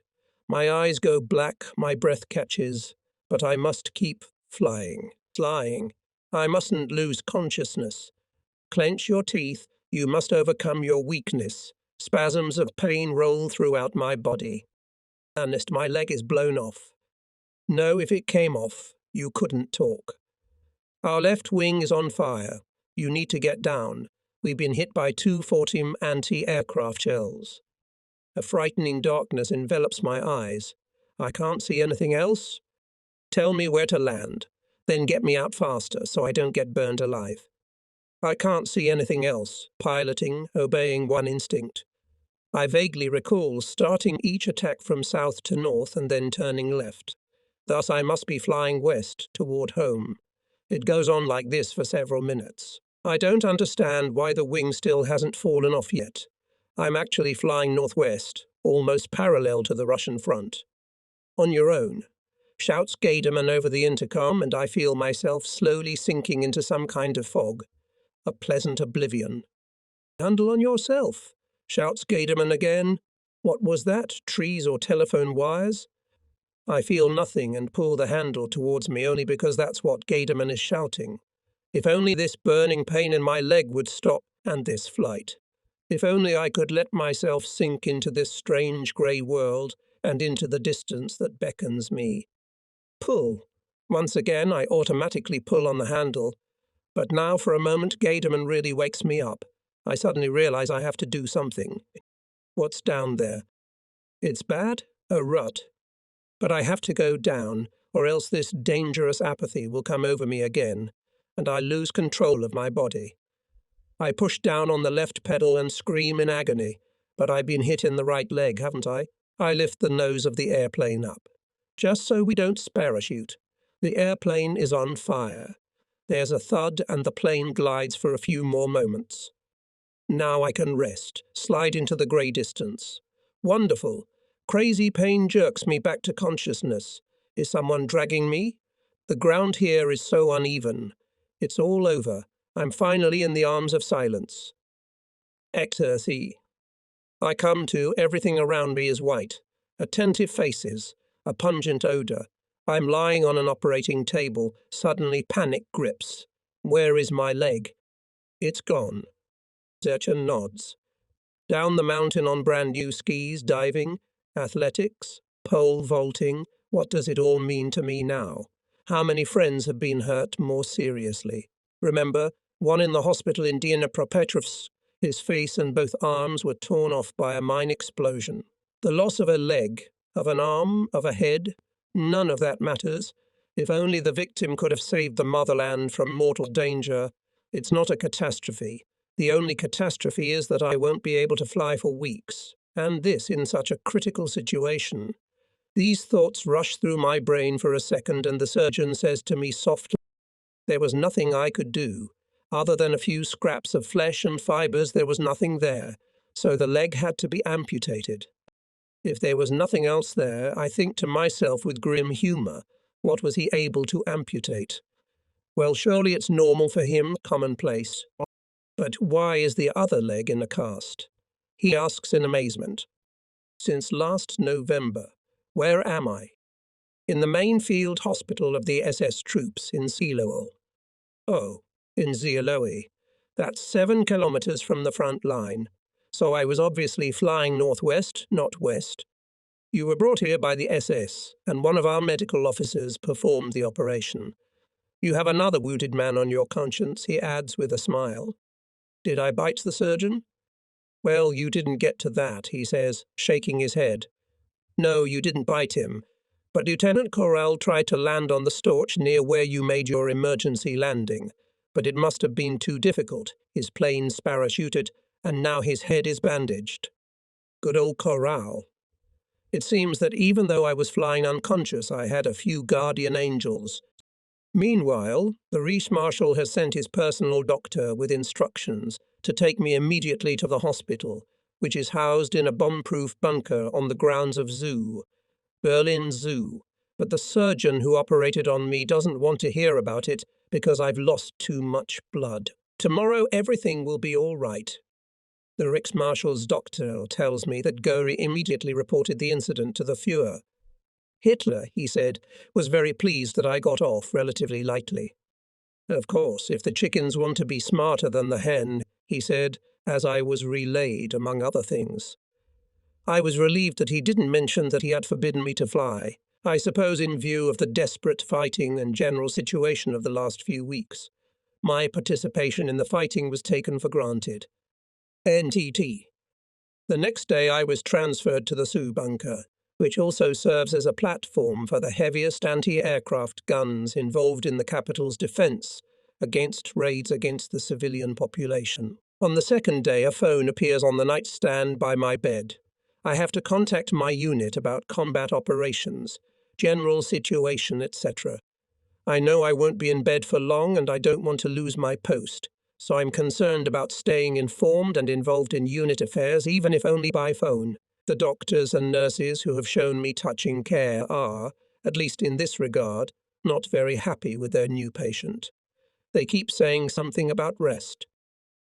My eyes go black, my breath catches, but I must keep flying. I mustn't lose consciousness. Clench your teeth, you must overcome your weakness. Spasms of pain roll throughout my body. Honest, my leg is blown off. No, if it came off, you couldn't talk. Our left wing is on fire. You need to get down. We've been hit by 2 Fortim anti-aircraft shells. A frightening darkness envelops my eyes. I can't see anything else. Tell me where to land. Then get me out faster so I don't get burned alive. I can't see anything else, piloting, obeying one instinct. I vaguely recall starting each attack from south to north and then turning left. Thus I must be flying west, toward home. It goes on like this for several minutes. I don't understand why the wing still hasn't fallen off yet. I'm actually flying northwest, almost parallel to the Russian front. On your own. Shouts Gaderman over the intercom, and I feel myself slowly sinking into some kind of fog. A pleasant oblivion. Handle on yourself, shouts Gaderman again. What was that, trees or telephone wires? I feel nothing and pull the handle towards me only because that's what Gaderman is shouting. If only this burning pain in my leg would stop, and this flight. If only I could let myself sink into this strange grey world and into the distance that beckons me. Pull. Once again, I automatically pull on the handle. But now, for a moment, Gaderman really wakes me up. I suddenly realize I have to do something. What's down there? It's bad? A rut. But I have to go down, or else this dangerous apathy will come over me again, and I lose control of my body. I push down on the left pedal and scream in agony, but I've been hit in the right leg, haven't I? I lift the nose of the airplane up. Just so we don't parachute. The airplane is on fire. There's a thud and the plane glides for a few more moments. Now I can rest, slide into the grey distance. Wonderful. Crazy pain jerks me back to consciousness. Is someone dragging me? The ground here is so uneven. It's all over. I'm finally in the arms of silence. Ecstasy. I come to, everything around me is white. Attentive faces. A pungent odour. I'm lying on an operating table. Suddenly panic grips. Where is my leg? It's gone. Surgeon nods. Down the mountain on brand new skis, diving, athletics, pole vaulting. What does it all mean to me now? How many friends have been hurt more seriously? Remember, one in the hospital in Dnipropetrovsk. His face and both arms were torn off by a mine explosion. The loss of a leg, of an arm, of a head, none of that matters. If only the victim could have saved the motherland from mortal danger. It's not a catastrophe. The only catastrophe is that I won't be able to fly for weeks, and this in such a critical situation. These thoughts rush through my brain for a second, and the surgeon says to me softly, there was nothing I could do. Other than a few scraps of flesh and fibers, there was nothing there, so the leg had to be amputated. If there was nothing else there, I think to myself with grim humour, what was he able to amputate? Well, surely it's normal for him, commonplace. But why is the other leg in a cast? He asks in amazement. Since last November. Where am I? In the main field hospital of the SS troops in Silesia. Oh, in Silesia. That's 7 kilometers from the front line. So I was obviously flying northwest, not west. You were brought here by the SS, and one of our medical officers performed the operation. You have another wounded man on your conscience, he adds with a smile. Did I bite the surgeon? Well, you didn't get to that, he says, shaking his head. No, you didn't bite him, but Lieutenant Corral tried to land on the Storch near where you made your emergency landing, but it must have been too difficult. His plane's parachuted, and now his head is bandaged. Good old Corral. It seems that even though I was flying unconscious, I had a few guardian angels. Meanwhile, the Reich Marshal has sent his personal doctor with instructions to take me immediately to the hospital, which is housed in a bomb-proof bunker on the grounds of Zoo, Berlin Zoo. But the surgeon who operated on me doesn't want to hear about it because I've lost too much blood. Tomorrow everything will be all right. The Reichsmarshal's doctor tells me that Goering immediately reported the incident to the Führer. Hitler, he said, was very pleased that I got off relatively lightly. Of course, if the chickens want to be smarter than the hen, he said, as I was relayed, among other things. I was relieved that he didn't mention that he had forbidden me to fly, I suppose in view of the desperate fighting and general situation of the last few weeks. My participation in the fighting was taken for granted. NTT. The next day I was transferred to the Sioux bunker, which also serves as a platform for the heaviest anti-aircraft guns involved in the capital's defense against raids against the civilian population. On the second day, a phone appears on the nightstand by my bed. I have to contact my unit about combat operations, general situation, etc. I know I won't be in bed for long and I don't want to lose my post, so I'm concerned about staying informed and involved in unit affairs, even if only by phone. The doctors and nurses who have shown me touching care are, at least in this regard, not very happy with their new patient. They keep saying something about rest.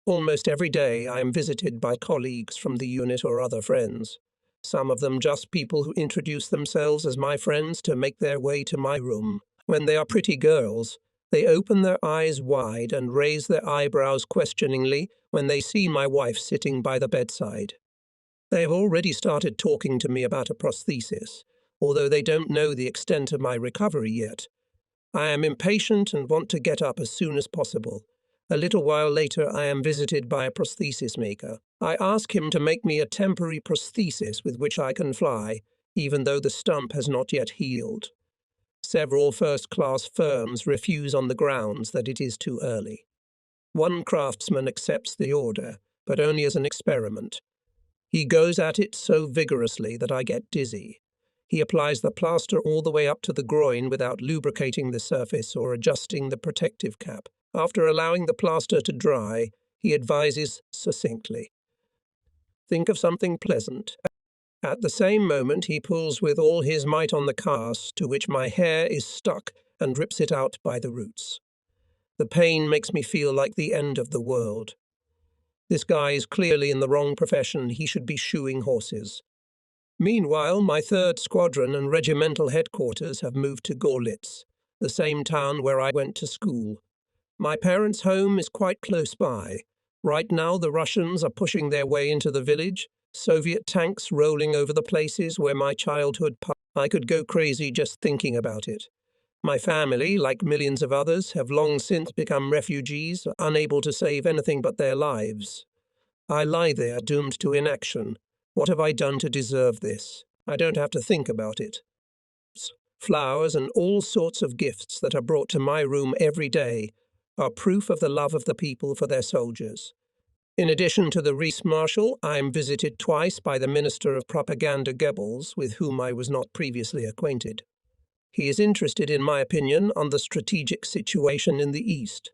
Almost every day I am visited by colleagues from the unit or other friends. Some of them just people who introduce themselves as my friends to make their way to my room. When they are pretty girls, they open their eyes wide and raise their eyebrows questioningly when they see my wife sitting by the bedside. They have already started talking to me about a prosthesis, although they don't know the extent of my recovery yet. I am impatient and want to get up as soon as possible. A little while later I am visited by a prosthesis maker. I ask him to make me a temporary prosthesis with which I can fly, even though the stump has not yet healed. Several first-class firms refuse on the grounds that it is too early. One craftsman accepts the order, but only as an experiment. He goes at it so vigorously that I get dizzy. He applies the plaster all the way up to the groin without lubricating the surface or adjusting the protective cap. After allowing the plaster to dry, he advises succinctly, "Think of something pleasant." At the same moment, he pulls with all his might on the cast, to which my hair is stuck, and rips it out by the roots. The pain makes me feel like the end of the world. This guy is clearly in the wrong profession. He should be shoeing horses. Meanwhile, my 3rd Squadron and regimental headquarters have moved to Gorlitz, the same town where I went to school. My parents' home is quite close by. Right now, the Russians are pushing their way into the village, Soviet tanks rolling over the places where my childhood passed. I could go crazy just thinking about it. My family, like millions of others, have long since become refugees, unable to save anything but their lives. I lie there, doomed to inaction. What have I done to deserve this? I don't have to think about it. Flowers and all sorts of gifts that are brought to my room every day are proof of the love of the people for their soldiers. In addition to the Reichsmarschall, I am visited twice by the Minister of Propaganda Goebbels, with whom I was not previously acquainted. He is interested in my opinion on the strategic situation in the east.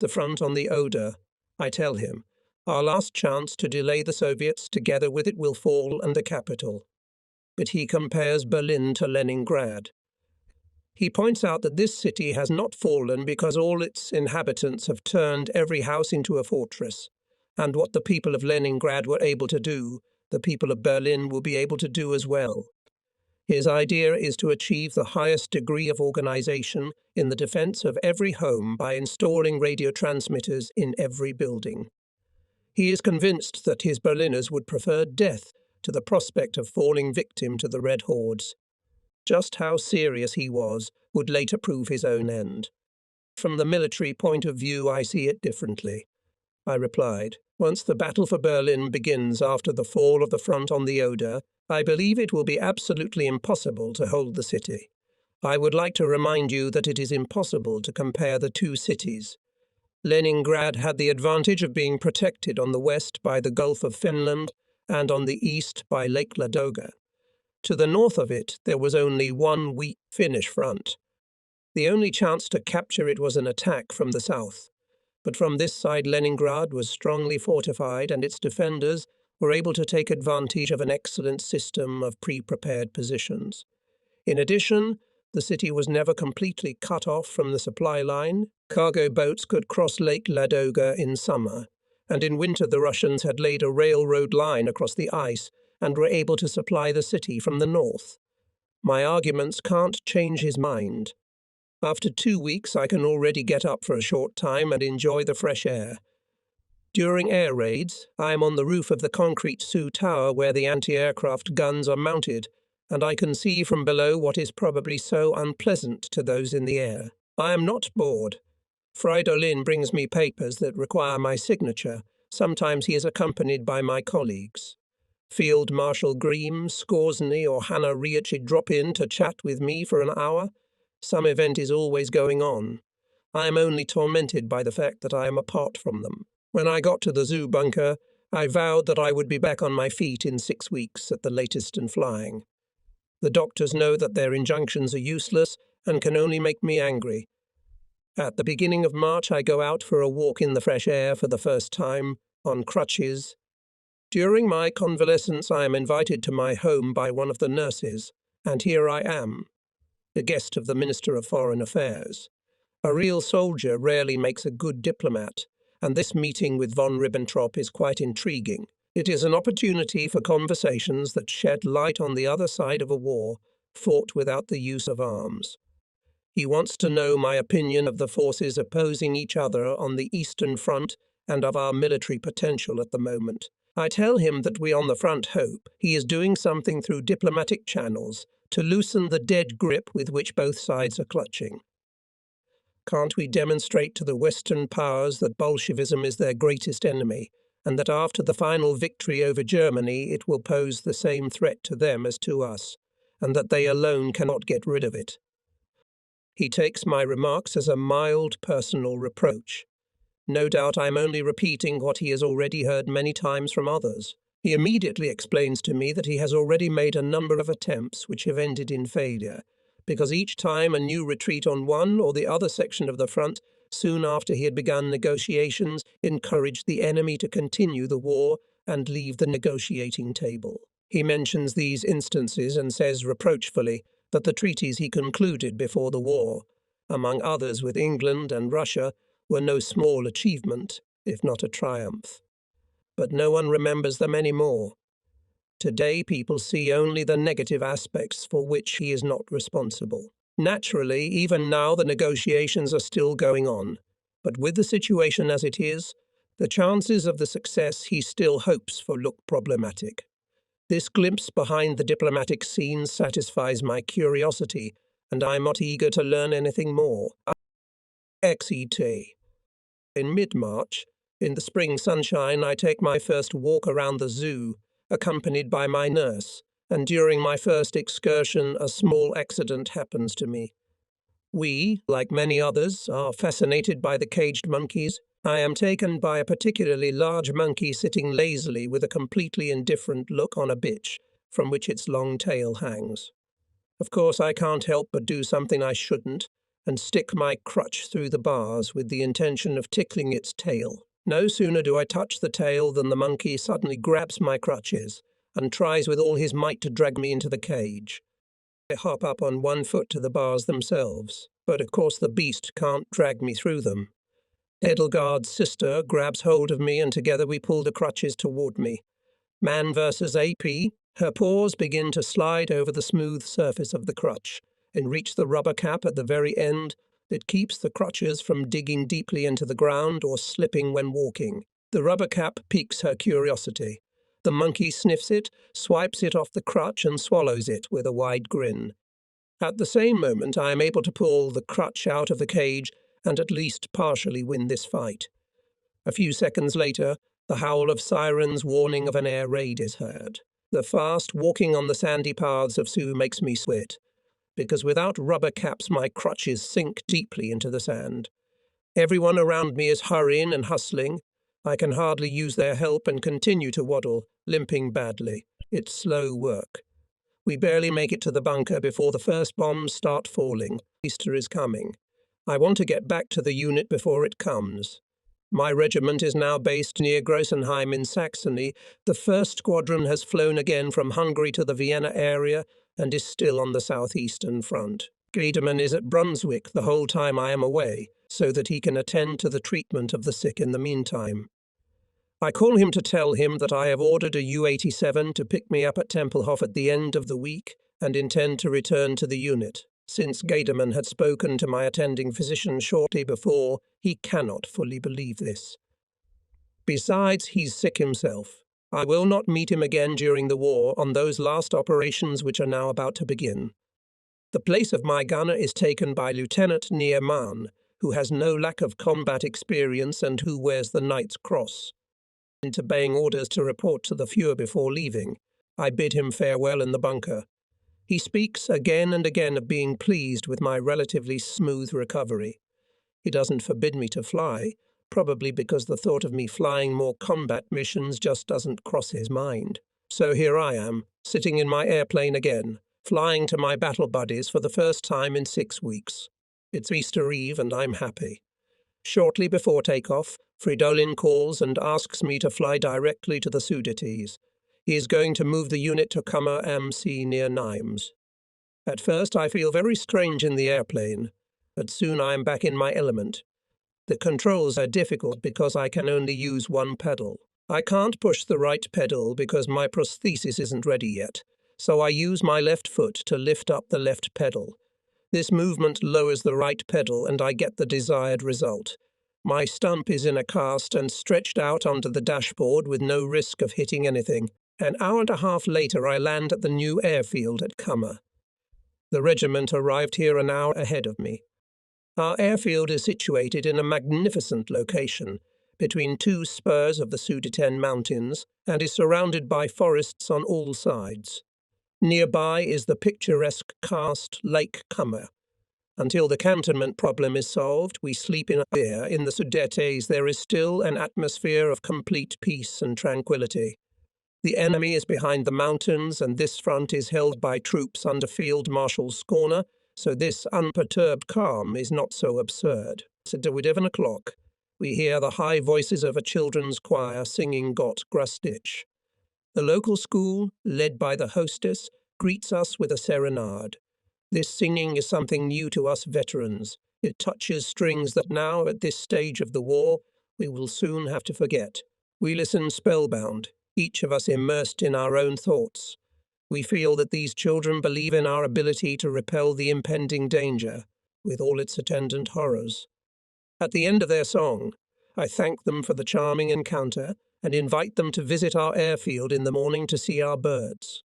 The front on the Oder, I tell him, our last chance to delay the Soviets together with it will fall under capital. But he compares Berlin to Leningrad. He points out that this city has not fallen because all its inhabitants have turned every house into a fortress, and what the people of Leningrad were able to do, the people of Berlin will be able to do as well. His idea is to achieve the highest degree of organization in the defense of every home by installing radio transmitters in every building. He is convinced that his Berliners would prefer death to the prospect of falling victim to the Red Hordes. Just how serious he was would later prove his own end. From the military point of view, I see it differently, I replied. Once the battle for Berlin begins after the fall of the front on the Oder, I believe it will be absolutely impossible to hold the city. I would like to remind you that it is impossible to compare the two cities. Leningrad had the advantage of being protected on the west by the Gulf of Finland and on the east by Lake Ladoga. To the north of it, there was only one weak Finnish front. The only chance to capture it was an attack from the south. But from this side, Leningrad was strongly fortified, and its defenders were able to take advantage of an excellent system of pre-prepared positions. In addition, the city was never completely cut off from the supply line. Cargo boats could cross Lake Ladoga in summer, and in winter the Russians had laid a railroad line across the ice and were able to supply the city from the north. My arguments can't change his mind. After 2 weeks, I can already get up for a short time and enjoy the fresh air. During air raids, I am on the roof of the concrete Sioux Tower where the anti-aircraft guns are mounted, and I can see from below what is probably so unpleasant to those in the air. I am not bored. Fridolin brings me papers that require my signature. Sometimes he is accompanied by my colleagues. Field Marshal Grimm, Skorzeny, or Hannah Riachi drop in to chat with me for an hour. Some event is always going on. I am only tormented by the fact that I am apart from them. When I got to the zoo bunker, I vowed that I would be back on my feet in 6 weeks at the latest and flying. The doctors know that their injunctions are useless and can only make me angry. At the beginning of March, I go out for a walk in the fresh air for the first time, on crutches. During my convalescence, I am invited to my home by one of the nurses, and here I am, the guest of the Minister of Foreign Affairs. A real soldier rarely makes a good diplomat, and this meeting with von Ribbentrop is quite intriguing. It is an opportunity for conversations that shed light on the other side of a war fought without the use of arms. He wants to know my opinion of the forces opposing each other on the Eastern Front and of our military potential at the moment. I tell him that we on the front hope he is doing something through diplomatic channels to loosen the dead grip with which both sides are clutching. Can't we demonstrate to the Western powers that Bolshevism is their greatest enemy, and that after the final victory over Germany it will pose the same threat to them as to us, and that they alone cannot get rid of it? He takes my remarks as a mild personal reproach. No doubt I am only repeating what he has already heard many times from others. He immediately explains to me that he has already made a number of attempts which have ended in failure, because each time a new retreat on one or the other section of the front, soon after he had begun negotiations, encouraged the enemy to continue the war and leave the negotiating table. He mentions these instances and says reproachfully that the treaties he concluded before the war, among others with England and Russia, were no small achievement, if not a triumph. But no one remembers them any more. Today people see only the negative aspects for which he is not responsible. Naturally, even now the negotiations are still going on, but with the situation as it is, the chances of the success he still hopes for look problematic. This glimpse behind the diplomatic scene satisfies my curiosity, and I am not eager to learn anything more. XET. In mid-March, in the spring sunshine, I take my first walk around the zoo, accompanied by my nurse, and during my first excursion a small accident happens to me. We, like many others, are fascinated by the caged monkeys. I am taken by a particularly large monkey sitting lazily with a completely indifferent look on a bitch, from which its long tail hangs. Of course, I can't help but do something I shouldn't, and stick my crutch through the bars with the intention of tickling its tail. No sooner do I touch the tail than the monkey suddenly grabs my crutches and tries with all his might to drag me into the cage. I hop up on one foot to the bars themselves, but of course the beast can't drag me through them. Edelgard's sister grabs hold of me and together we pull the crutches toward me. Man versus AP, her paws begin to slide over the smooth surface of the crutch and reach the rubber cap at the very end that keeps the crutches from digging deeply into the ground or slipping when walking. The rubber cap piques her curiosity. The monkey sniffs it, swipes it off the crutch and swallows it with a wide grin. At the same moment, I am able to pull the crutch out of the cage and at least partially win this fight. A few seconds later, the howl of sirens warning of an air raid is heard. The fast walking on the sandy paths of Sioux makes me sweat, because without rubber caps my crutches sink deeply into the sand. Everyone around me is hurrying and hustling. I can hardly use their help and continue to waddle, limping badly. It's slow work. We barely make it to the bunker before the first bombs start falling. Easter is coming. I want to get back to the unit before it comes. My regiment is now based near Grossenheim in Saxony. The 1st Squadron has flown again from Hungary to the Vienna area and is still on the southeastern front. Gademan is at Brunswick the whole time I am away, so that he can attend to the treatment of the sick in the meantime. I call him to tell him that I have ordered a U-87 to pick me up at Tempelhof at the end of the week and intend to return to the unit. Since Gademan had spoken to my attending physician shortly before, he cannot fully believe this. Besides, he's sick himself. I will not meet him again during the war on those last operations which are now about to begin. The place of my gunner is taken by Lieutenant Nierman, who has no lack of combat experience and who wears the Knight's Cross. Obeying orders to report to the Fuhrer before leaving, I bid him farewell in the bunker. He speaks again and again of being pleased with my relatively smooth recovery. He doesn't forbid me to fly, probably because the thought of me flying more combat missions just doesn't cross his mind. So here I am, sitting in my airplane again, flying to my battle buddies for the first time in 6 weeks. It's Easter Eve and I'm happy. Shortly before takeoff, Fridolin calls and asks me to fly directly to the Sudetese. He is going to move the unit to Kummer am See near Nimes. At first I feel very strange in the airplane, but soon I am back in my element. The controls are difficult because I can only use one pedal. I can't push the right pedal because my prosthesis isn't ready yet, so I use my left foot to lift up the left pedal. This movement lowers the right pedal and I get the desired result. My stump is in a cast and stretched out onto the dashboard with no risk of hitting anything. An hour and a half later I land at the new airfield at Kummer. The regiment arrived here an hour ahead of me. Our airfield is situated in a magnificent location, between 2 spurs of the Sudeten Mountains, and is surrounded by forests on all sides. Nearby is the picturesque karst Lake Kummer. Until the cantonment problem is solved, we sleep in air. In the Sudetes there is still an atmosphere of complete peace and tranquility. The enemy is behind the mountains, and this front is held by troops under Field Marshal Skorner, so this unperturbed calm is not so absurd. At 11 o'clock, we hear the high voices of a children's choir singing Gott grüß. The local school, led by the hostess, greets us with a serenade. This singing is something new to us veterans. It touches strings that now, at this stage of the war, we will soon have to forget. We listen spellbound. each of us immersed in our own thoughts. We feel that these children believe in our ability to repel the impending danger, with all its attendant horrors. At the end of their song, I thank them for the charming encounter and invite them to visit our airfield in the morning to see our birds.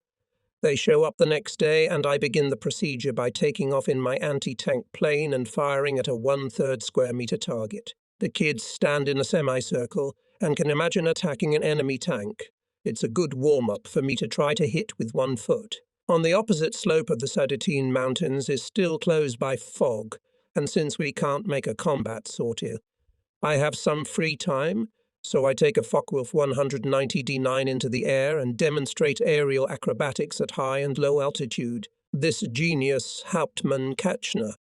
They show up the next day, and I begin the procedure by taking off in my anti-tank plane and firing at a 1/3 square meter target. The kids stand in a semicircle and can imagine attacking an enemy tank. It's a good warm-up for me to try to hit with one foot. On the opposite slope of the Silesia Mountains is still closed by fog, and since we can't make a combat sortie, I have some free time, so I take a Focke-Wulf 190 D9 into the air and demonstrate aerial acrobatics at high and low altitude. This genius, Hauptmann Katchner,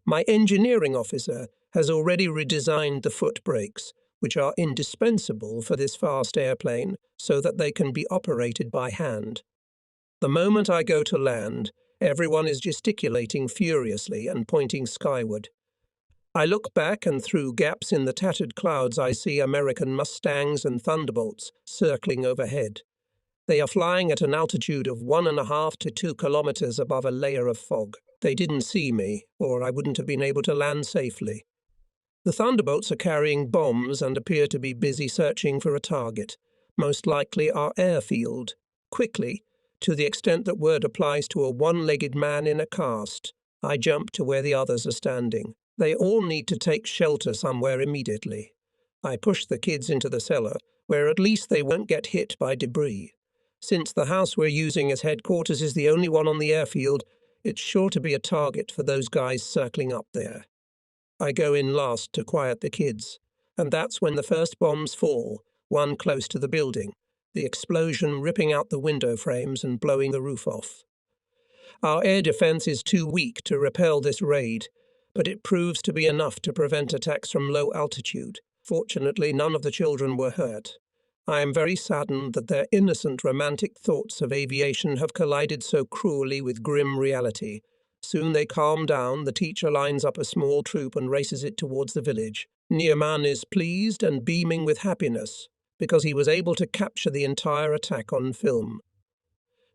my engineering officer, has already redesigned the foot brakes, which are indispensable for this fast airplane, so that they can be operated by hand. The moment I go to land, everyone is gesticulating furiously and pointing skyward. I look back, and through gaps in the tattered clouds I see American Mustangs and Thunderbolts circling overhead. They are flying at an altitude of 1.5 to 2 kilometers above a layer of fog. They didn't see me, or I wouldn't have been able to land safely. The Thunderbolts are carrying bombs and appear to be busy searching for a target, most likely our airfield. Quickly, to the extent that word applies to a one-legged man in a cast, I jump to where the others are standing. They all need to take shelter somewhere immediately. I push the kids into the cellar, where at least they won't get hit by debris. Since the house we're using as headquarters is the only one on the airfield, it's sure to be a target for those guys circling up there. I go in last to quiet the kids, and that's when the first bombs fall, one close to the building, the explosion ripping out the window frames and blowing the roof off. Our air defense is too weak to repel this raid, but it proves to be enough to prevent attacks from low altitude. Fortunately, none of the children were hurt. I am very saddened that their innocent romantic thoughts of aviation have collided so cruelly with grim reality. Soon they calm down, the teacher lines up a small troop and races it towards the village. Neiman is pleased and beaming with happiness, because he was able to capture the entire attack on film.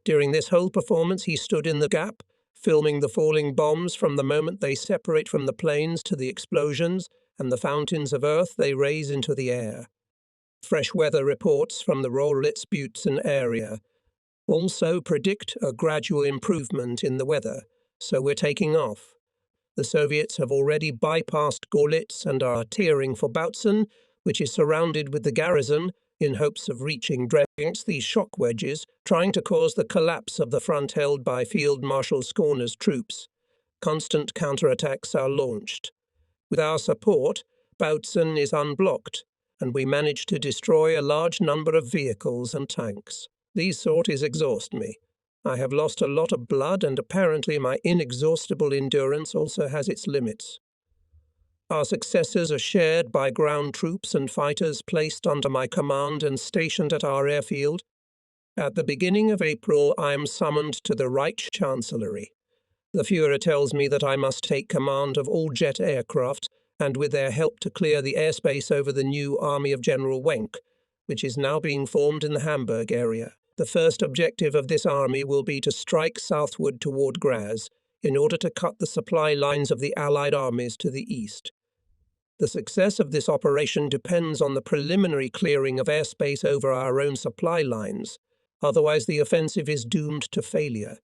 During this whole performance he stood in the gap, filming the falling bombs from the moment they separate from the planes to the explosions and the fountains of earth they raise into the air. Fresh weather reports from the Röhrlitzbützen area also predict a gradual improvement in the weather, so we're taking off. The Soviets have already bypassed Görlitz and are tearing for Bautzen, which is surrounded with the garrison, in hopes of reaching Dresden against these shock wedges, trying to cause the collapse of the front held by Field Marshal Schorner's troops. Constant counterattacks are launched. With our support, Bautzen is unblocked, and we manage to destroy a large number of vehicles and tanks. These sorties exhaust me. I have lost a lot of blood, and apparently my inexhaustible endurance also has its limits. Our successes are shared by ground troops and fighters placed under my command and stationed at our airfield. At the beginning of April, I am summoned to the Reich Chancellery. The Führer tells me that I must take command of all jet aircraft, and with their help to clear the airspace over the new army of General Wenck, which is now being formed in the Hamburg area. The first objective of this army will be to strike southward toward Graz, in order to cut the supply lines of the Allied armies to the east. The success of this operation depends on the preliminary clearing of airspace over our own supply lines, otherwise the offensive is doomed to failure.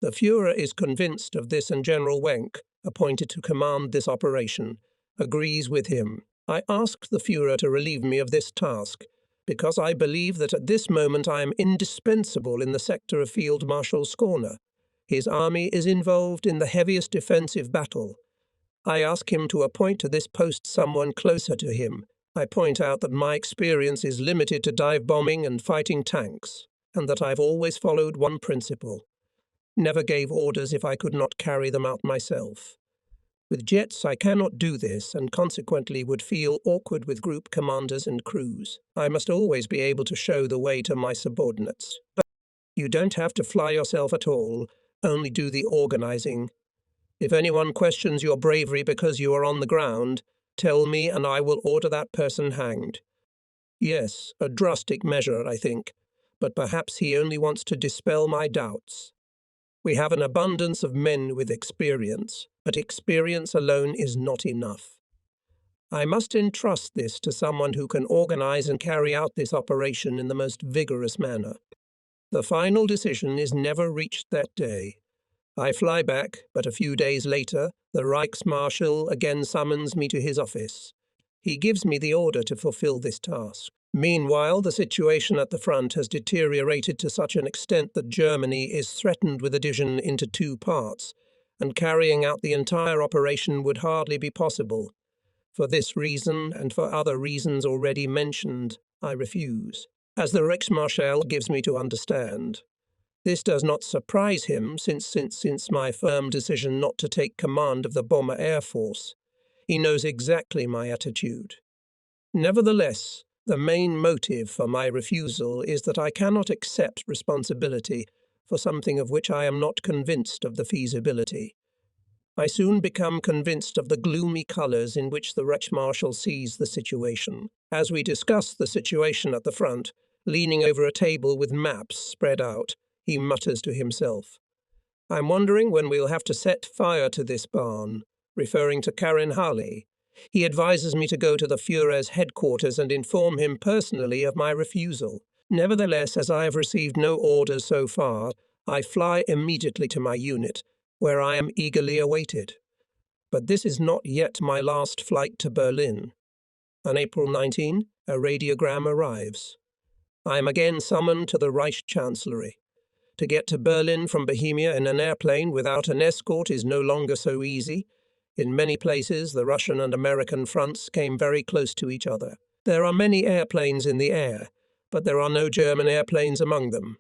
The Führer is convinced of this, and General Wenck, appointed to command this operation, agrees with him. I asked the Führer to relieve me of this task, because I believe that at this moment I am indispensable in the sector of Field Marshal Schorner. His army is involved in the heaviest defensive battle. I ask him to appoint to this post someone closer to him. I point out that my experience is limited to dive bombing and fighting tanks, and that I've always followed one principle: never gave orders if I could not carry them out myself. With jets I cannot do this, and consequently would feel awkward with group commanders and crews. I must always be able to show the way to my subordinates. But you don't have to fly yourself at all, only do the organizing. If anyone questions your bravery because you are on the ground, tell me and I will order that person hanged. Yes, a drastic measure, I think, but perhaps he only wants to dispel my doubts. We have an abundance of men with experience, but experience alone is not enough. I must entrust this to someone who can organize and carry out this operation in the most vigorous manner. The final decision is never reached that day. I fly back, but a few days later, the Reichsmarschall again summons me to his office. He gives me the order to fulfill this task. Meanwhile, the situation at the front has deteriorated to such an extent that Germany is threatened with a division into two parts, and carrying out the entire operation would hardly be possible. For this reason, and for other reasons already mentioned, I refuse, as the Reichsmarschall gives me to understand. This does not surprise him, since my firm decision not to take command of the Bomber Air Force. He knows exactly my attitude. Nevertheless, the main motive for my refusal is that I cannot accept responsibility for something of which I am not convinced of the feasibility. I soon become convinced of the gloomy colours in which the Reichsmarschall sees the situation. As we discuss the situation at the front, leaning over a table with maps spread out, he mutters to himself, "I'm wondering when we'll have to set fire to this barn," referring to Karin Harley. He advises me to go to the Führer's headquarters and inform him personally of my refusal. Nevertheless, as I have received no orders so far, I fly immediately to my unit, where I am eagerly awaited. But this is not yet my last flight to Berlin. On April 19, a radiogram arrives. I am again summoned to the Reich Chancellery. To get to Berlin from Bohemia in an airplane without an escort is no longer so easy. In many places, the Russian and American fronts came very close to each other. There are many airplanes in the air, but there are no German airplanes among them.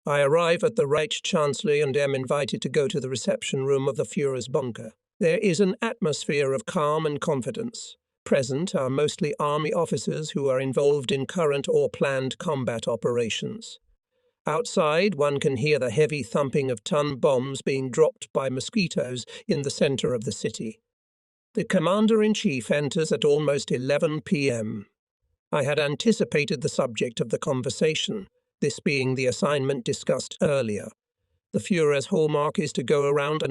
I arrive at the Reich Chancellery and am invited to go to the reception room of the Führer's bunker. There is an atmosphere of calm and confidence. Present are mostly army officers who are involved in current or planned combat operations. Outside, one can hear the heavy thumping of ton bombs being dropped by mosquitoes in the center of the city. The Commander-in-Chief enters at almost 11 p.m. I had anticipated the subject of the conversation, this being the assignment discussed earlier. The Führer's hallmark is to go around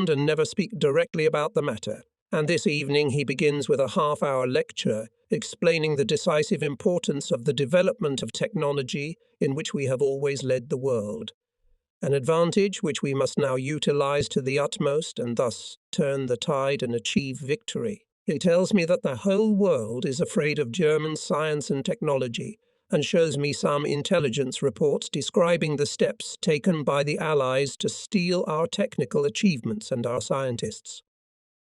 and never speak directly about the matter. And this evening he begins with a half-hour lecture explaining the decisive importance of the development of technology in which we have always led the world, an advantage which we must now utilize to the utmost and thus turn the tide and achieve victory. He tells me that the whole world is afraid of German science and technology and shows me some intelligence reports describing the steps taken by the Allies to steal our technical achievements and our scientists.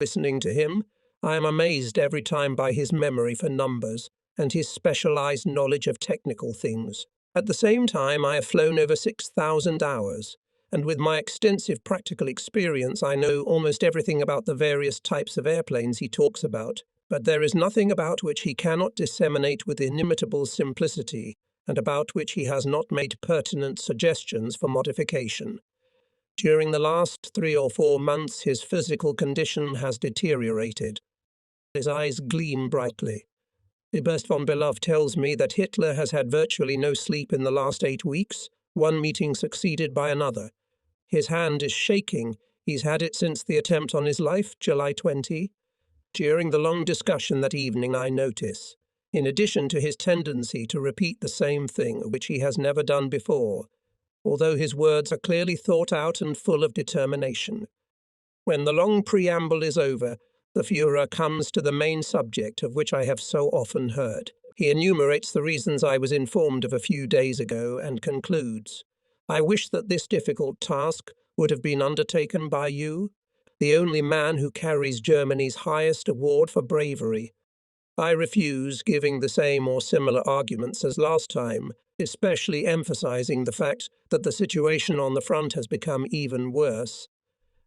Listening to him, I am amazed every time by his memory for numbers and his specialized knowledge of technical things. At the same time, I have flown over 6,000 hours, and with my extensive practical experience, I know almost everything about the various types of airplanes he talks about, but there is nothing about which he cannot disseminate with inimitable simplicity, and about which he has not made pertinent suggestions for modification. During the last 3 or 4 months, his physical condition has deteriorated. His eyes gleam brightly. Eberst von Below tells me that Hitler has had virtually no sleep in the last 8 weeks, one meeting succeeded by another. His hand is shaking. He's had it since the attempt on his life, July 20. During the long discussion that evening, I notice, in addition to his tendency to repeat the same thing, which he has never done before, although his words are clearly thought out and full of determination. When the long preamble is over, the Führer comes to the main subject of which I have so often heard. He enumerates the reasons I was informed of a few days ago and concludes, "I wish that this difficult task would have been undertaken by you, the only man who carries Germany's highest award for bravery." I refuse, giving the same or similar arguments as last time, especially emphasizing the fact that the situation on the front has become even worse,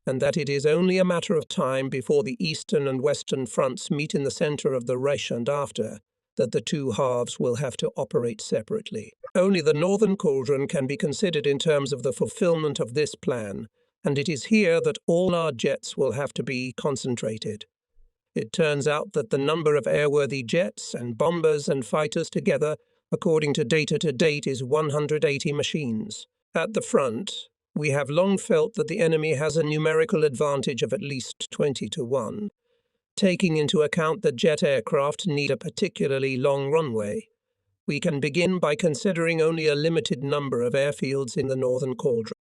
and that it is only a matter of time before the eastern and western fronts meet in the center of the Reich, and after that the two halves will have to operate separately. Only the northern cauldron can be considered in terms of the fulfillment of this plan, and it is here that all our jets will have to be concentrated. It turns out that the number of airworthy jets and bombers and fighters together, according to data to date, is 180 machines. At the front, we have long felt that the enemy has a numerical advantage of at least 20 to 1, taking into account that jet aircraft need a particularly long runway. We can begin by considering only a limited number of airfields in the northern quadrant.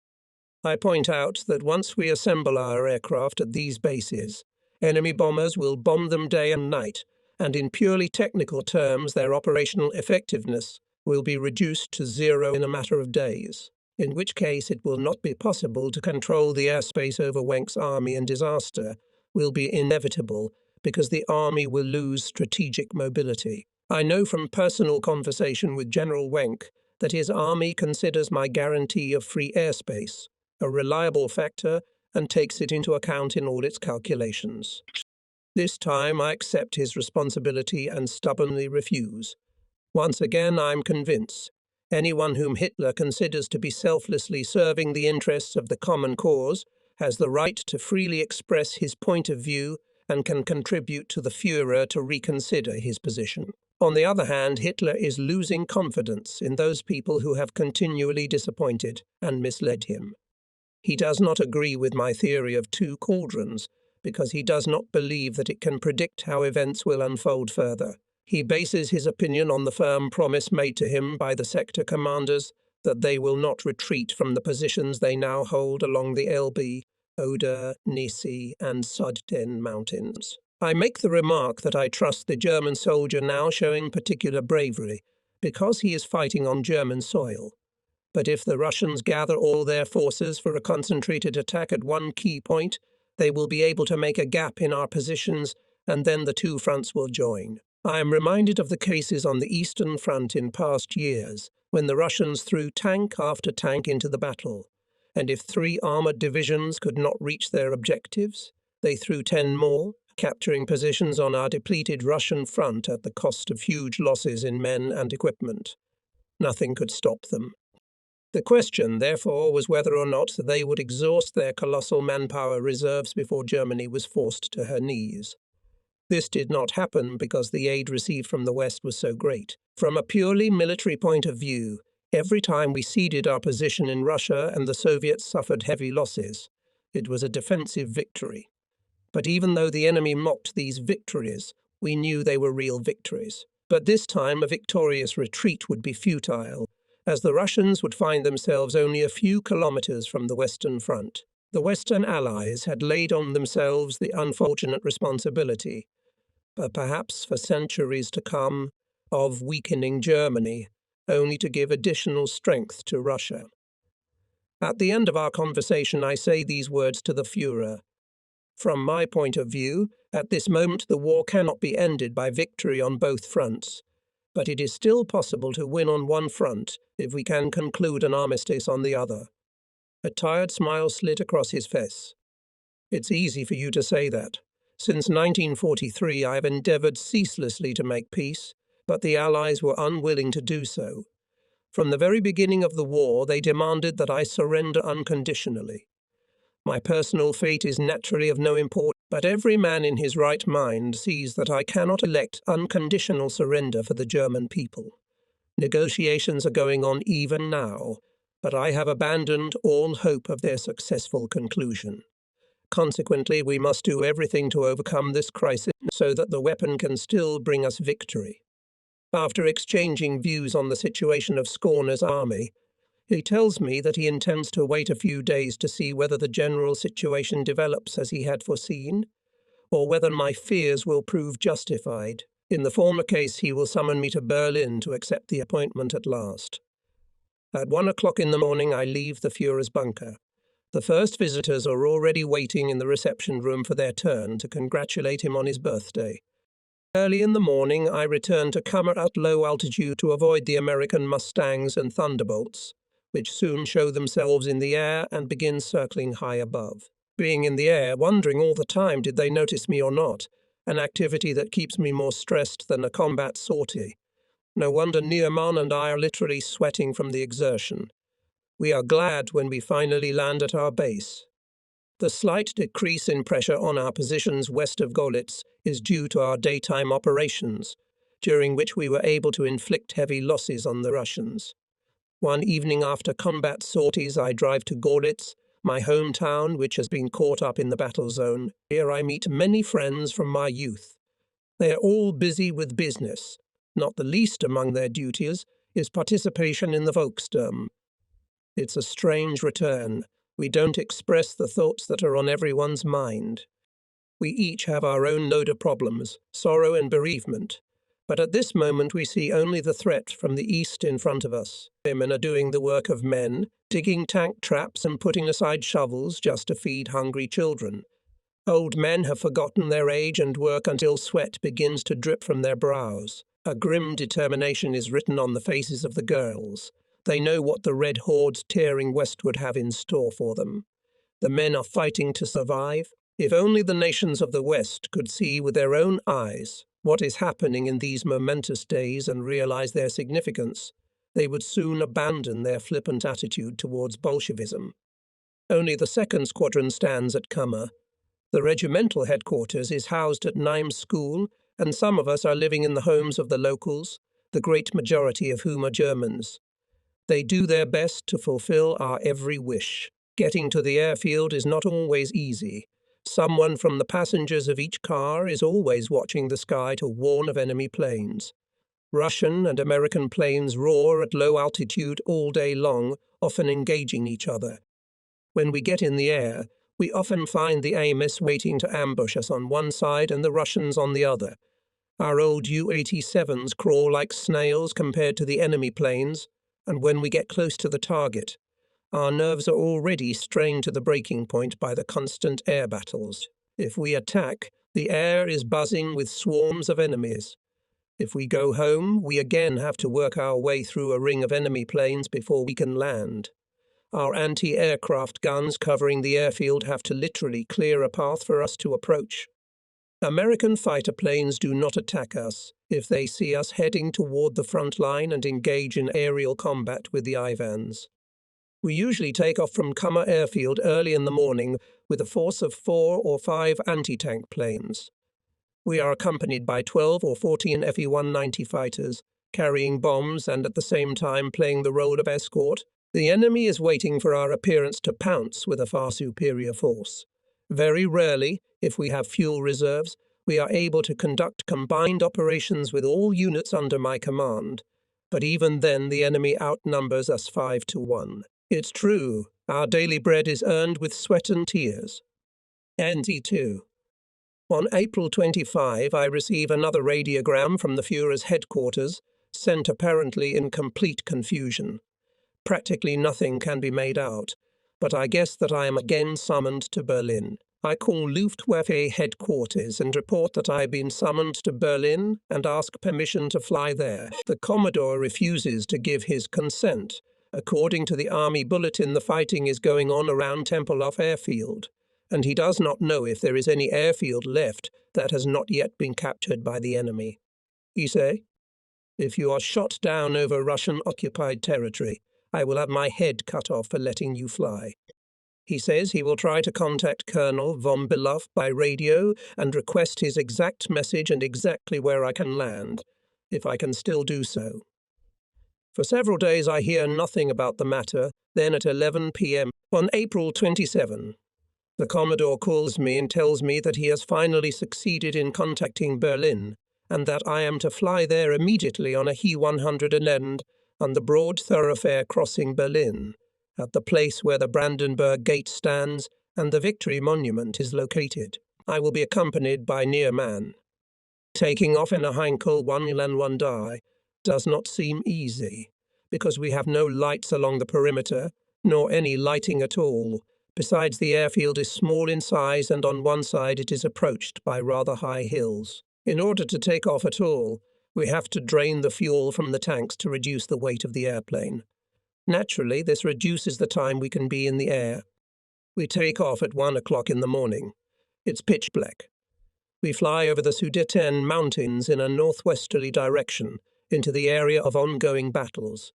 I point out that once we assemble our aircraft at these bases, enemy bombers will bomb them day and night, and in purely technical terms their operational effectiveness will be reduced to zero in a matter of days, in which case it will not be possible to control the airspace over Wenk's army, and disaster will be inevitable because the army will lose strategic mobility. I know from personal conversation with General Wenk that his army considers my guarantee of free airspace a reliable factor and takes it into account in all its calculations. This time I accept his responsibility and stubbornly refuse. Once again, I'm convinced anyone whom Hitler considers to be selflessly serving the interests of the common cause has the right to freely express his point of view and can contribute to the Führer to reconsider his position. On the other hand, Hitler is losing confidence in those people who have continually disappointed and misled him. He does not agree with my theory of two cauldrons because he does not believe that it can predict how events will unfold further. He bases his opinion on the firm promise made to him by the sector commanders that they will not retreat from the positions they now hold along the Elbe, Oder, Nisi, and Sudden mountains. I make the remark that I trust the German soldier now showing particular bravery because he is fighting on German soil. But if the Russians gather all their forces for a concentrated attack at one key point, they will be able to make a gap in our positions, and then the two fronts will join. I am reminded of the cases on the Eastern Front in past years, when the Russians threw tank after tank into the battle, and if 3 armoured divisions could not reach their objectives, they threw 10 more, capturing positions on our depleted Russian front at the cost of huge losses in men and equipment. Nothing could stop them. The question, therefore, was whether or not they would exhaust their colossal manpower reserves before Germany was forced to her knees. This did not happen because the aid received from the West was so great. From a purely military point of view, every time we ceded our position in Russia and the Soviets suffered heavy losses, it was a defensive victory. But even though the enemy mocked these victories, we knew they were real victories. But this time a victorious retreat would be futile, as the Russians would find themselves only a few kilometers from the Western Front. The Western Allies had laid on themselves the unfortunate responsibility, but perhaps for centuries to come, of weakening Germany, only to give additional strength to Russia. At the end of our conversation, I say these words to the Führer. From my point of view, at this moment the war cannot be ended by victory on both fronts, but it is still possible to win on one front if we can conclude an armistice on the other. A tired smile slid across his face. It's easy for you to say that. Since 1943 I have endeavoured ceaselessly to make peace, but the Allies were unwilling to do so. From the very beginning of the war they demanded that I surrender unconditionally. My personal fate is naturally of no importance, but every man in his right mind sees that I cannot elect unconditional surrender for the German people. Negotiations are going on even now, but I have abandoned all hope of their successful conclusion. Consequently, we must do everything to overcome this crisis so that the weapon can still bring us victory. After exchanging views on the situation of Skorner's army, he tells me that he intends to wait a few days to see whether the general situation develops as he had foreseen, or whether my fears will prove justified. In the former case, he will summon me to Berlin to accept the appointment at last. At 1 o'clock in the morning, I leave the Führer's bunker. The first visitors are already waiting in the reception room for their turn to congratulate him on his birthday. Early in the morning, I return to Kammer at low altitude to avoid the American Mustangs and Thunderbolts, which soon show themselves in the air and begin circling high above. Being in the air, wondering all the time did they notice me or not, an activity that keeps me more stressed than a combat sortie. No wonder Neerman and I are literally sweating from the exertion. We are glad when we finally land at our base. The slight decrease in pressure on our positions west of Görlitz is due to our daytime operations, during which we were able to inflict heavy losses on the Russians. One evening after combat sorties, I drive to Gorlitz, my hometown, which has been caught up in the battle zone. Here I meet many friends from my youth. They are all busy with business. Not the least among their duties is participation in the Volkssturm. It's a strange return. We don't express the thoughts that are on everyone's mind. We each have our own load of problems, sorrow and bereavement. But at this moment we see only the threat from the east in front of us. Women are doing the work of men, digging tank traps and putting aside shovels just to feed hungry children. Old men have forgotten their age and work until sweat begins to drip from their brows. A grim determination is written on the faces of the girls. They know what the red hordes tearing westward have in store for them. The men are fighting to survive. If only the nations of the West could see with their own eyes what is happening in these momentous days and realize their significance, they would soon abandon their flippant attitude towards Bolshevism. Only the 2nd Squadron stands at Kama. The regimental headquarters is housed at Nimes School, and some of us are living in the homes of the locals, the great majority of whom are Germans. They do their best to fulfill our every wish. Getting to the airfield is not always easy. Someone from the passengers of each car is always watching the sky to warn of enemy planes. Russian and American planes roar at low altitude all day long, often engaging each other. When we get in the air, we often find the AMS waiting to ambush us on one side and the Russians on the other. Our old U-87s crawl like snails compared to the enemy planes, and when we get close to the target, our nerves are already strained to the breaking point by the constant air battles. If we attack, the air is buzzing with swarms of enemies. If we go home, we again have to work our way through a ring of enemy planes before we can land. Our anti-aircraft guns covering the airfield have to literally clear a path for us to approach. American fighter planes do not attack us if they see us heading toward the front line and engage in aerial combat with the Ivans. We usually take off from Kama airfield early in the morning with a force of 4 or 5 anti-tank planes. We are accompanied by 12 or 14 Fe-190 fighters, carrying bombs and at the same time playing the role of escort. The enemy is waiting for our appearance to pounce with a far superior force. Very rarely, if we have fuel reserves, we are able to conduct combined operations with all units under my command. But even then the enemy outnumbers us 5 to 1. It's true, our daily bread is earned with sweat and tears. NT2. On April 25, I receive another radiogram from the Führer's headquarters, sent apparently in complete confusion. Practically nothing can be made out, but I guess that I am again summoned to Berlin. I call Luftwaffe headquarters and report that I have been summoned to Berlin and ask permission to fly there. The Commodore refuses to give his consent. According to the Army Bulletin, the fighting is going on around Tempelhof Airfield, and he does not know if there is any airfield left that has not yet been captured by the enemy. He say, "If you are shot down over Russian-occupied territory, I will have my head cut off for letting you fly." He says he will try to contact Colonel von Beloff by radio and request his exact message and exactly where I can land, if I can still do so. For several days I hear nothing about the matter. Then at 11 p.m. on April 27, the Commodore calls me and tells me that he has finally succeeded in contacting Berlin and that I am to fly there immediately on a He-111 on the broad thoroughfare crossing Berlin, at the place where the Brandenburg Gate stands and the Victory Monument is located. I will be accompanied by Neerman. Taking off in a Heinkel 1L1 does not seem easy, because we have no lights along the perimeter, nor any lighting at all. Besides, the airfield is small in size and on one side it is approached by rather high hills. In order to take off at all, we have to drain the fuel from the tanks to reduce the weight of the airplane. Naturally, this reduces the time we can be in the air. We take off at 1 o'clock in the morning. It's pitch black. We fly over the Sudeten Mountains in a northwesterly direction, into the area of ongoing battles.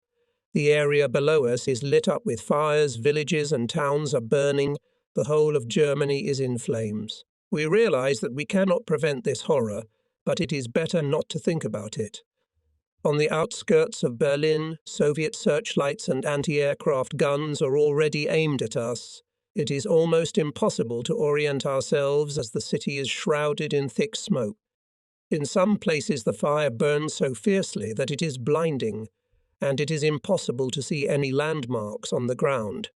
The area below us is lit up with fires, villages and towns are burning, the whole of Germany is in flames. We realize that we cannot prevent this horror, but it is better not to think about it. On the outskirts of Berlin, Soviet searchlights and anti-aircraft guns are already aimed at us. It is almost impossible to orient ourselves as the city is shrouded in thick smoke. In some places the fire burns so fiercely that it is blinding, and it is impossible to see any landmarks on the ground.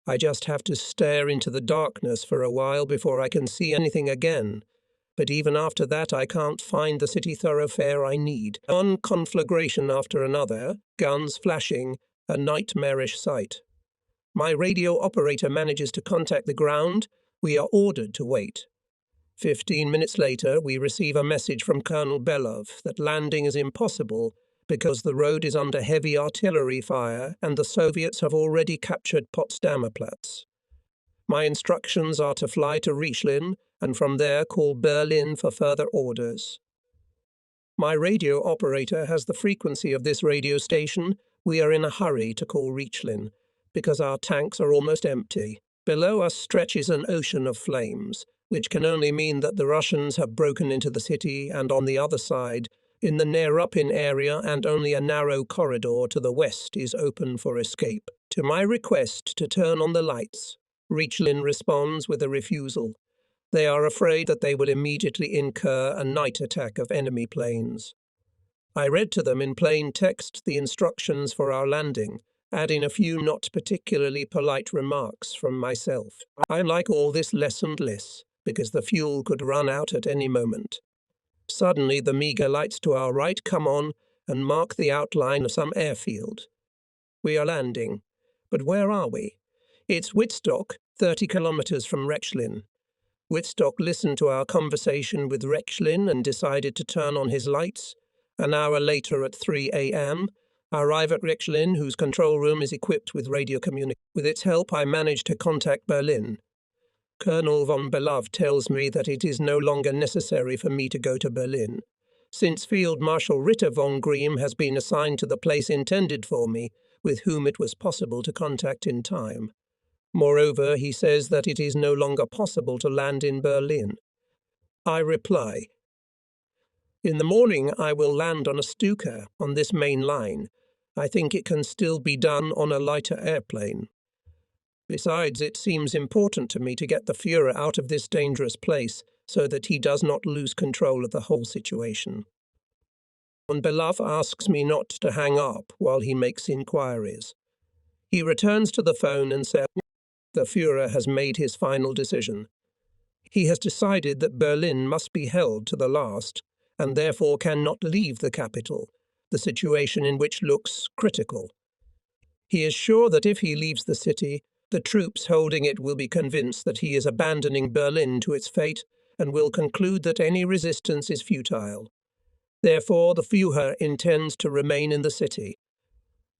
I just have to stare into the darkness for a while before I can see anything again. But even after that, I can't find the city thoroughfare I need. One conflagration after another, guns flashing, a nightmarish sight. My radio operator manages to contact the ground. We are ordered to wait. 15 minutes later, we receive a message from Colonel Belov that landing is impossible because the road is under heavy artillery fire and the Soviets have already captured Potsdamer Platz. My instructions are to fly to Rieschlin and from there call Berlin for further orders. My radio operator has the frequency of this radio station. We are in a hurry to call Rieschlin because our tanks are almost empty. Below us stretches an ocean of flames, which can only mean that the Russians have broken into the city, and on the other side, in the Neruppin area, and only a narrow corridor to the west is open for escape. To my request to turn on the lights, Rieschlin responds with a refusal. They are afraid that they will immediately incur a night attack of enemy planes. I read to them in plain text the instructions for our landing, adding a few not particularly polite remarks from myself. I like all this lessened less, because the fuel could run out at any moment. Suddenly the meager lights to our right come on and mark the outline of some airfield. We are landing. But where are we? It's Wittstock, 30 kilometers from Rieschlin. Wittstock listened to our conversation with Rieschlin and decided to turn on his lights. An hour later at 3 a.m., I arrive at Rieschlin, whose control room is equipped with radio communication. With its help, I manage to contact Berlin. Colonel von Belov tells me that it is no longer necessary for me to go to Berlin, since Field Marshal Ritter von Grimm has been assigned to the place intended for me, with whom it was possible to contact in time. Moreover, he says that it is no longer possible to land in Berlin. I reply, "In the morning I will land on a Stuka on this main line. I think it can still be done on a lighter airplane. Besides, it seems important to me to get the Führer out of this dangerous place so that he does not lose control of the whole situation." Von Belov asks me not to hang up while he makes inquiries. He returns to the phone and says the Führer has made his final decision. He has decided that Berlin must be held to the last and therefore cannot leave the capital, the situation in which looks critical. He is sure that if he leaves the city, the troops holding it will be convinced that he is abandoning Berlin to its fate and will conclude that any resistance is futile. Therefore, the Führer intends to remain in the city.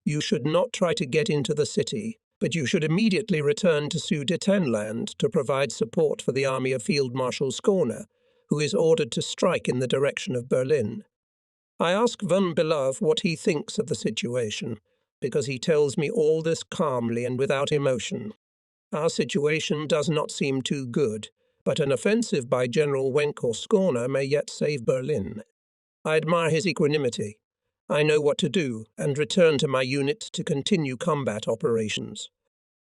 You should not try to get into the city, but you should immediately return to Sudetenland to provide support for the army of Field Marshal Schorner, who is ordered to strike in the direction of Berlin. I ask von Belov what he thinks of the situation, because he tells me all this calmly and without emotion. Our situation does not seem too good, but an offensive by General Wenck or Schorner may yet save Berlin. I admire his equanimity. I know what to do and return to my unit to continue combat operations.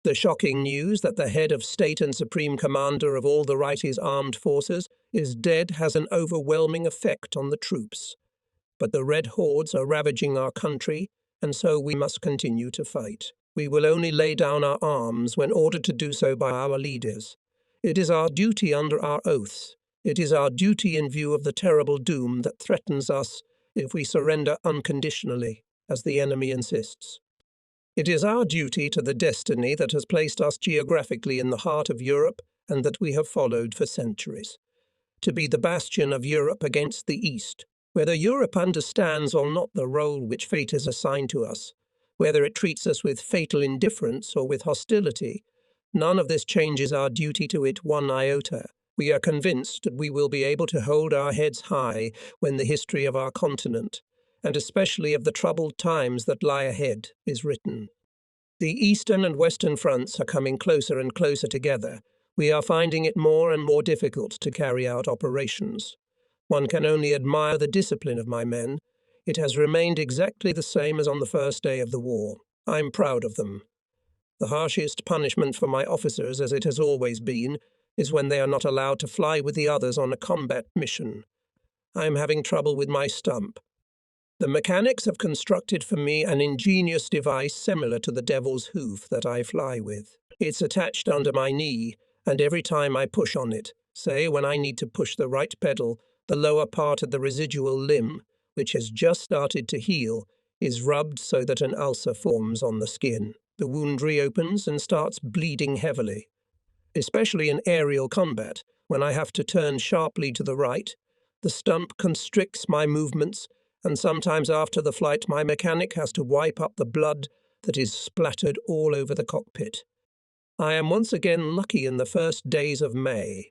The shocking news that the head of state and supreme commander of all the Reich's armed forces is dead has an overwhelming effect on the troops. But the Red Hordes are ravaging our country, and so we must continue to fight. We will only lay down our arms when ordered to do so by our leaders. It is our duty under our oaths. It is our duty in view of the terrible doom that threatens us if we surrender unconditionally, as the enemy insists. It is our duty to the destiny that has placed us geographically in the heart of Europe and that we have followed for centuries. To be the bastion of Europe against the East, whether Europe understands or not the role which fate has assigned to us, whether it treats us with fatal indifference or with hostility, none of this changes our duty to it one iota. We are convinced that we will be able to hold our heads high when the history of our continent, and especially of the troubled times that lie ahead, is written. The eastern and western fronts are coming closer and closer together, We are finding it more and more difficult to carry out operations. One can only admire the discipline of my men. It has remained exactly the same as on the first day of the war. I'm proud of them. The harshest punishment for my officers, as it has always been, is when they are not allowed to fly with the others on a combat mission. I am having trouble with my stump. The mechanics have constructed for me an ingenious device similar to the devil's hoof that I fly with. It's attached under my knee, and every time I push on it, say when I need to push the right pedal, the lower part of the residual limb, which has just started to heal, is rubbed so that an ulcer forms on the skin. The wound reopens and starts bleeding heavily. Especially in aerial combat, when I have to turn sharply to the right, the stump constricts my movements, and sometimes after the flight my mechanic has to wipe up the blood that is splattered all over the cockpit. I am once again lucky in the first days of May.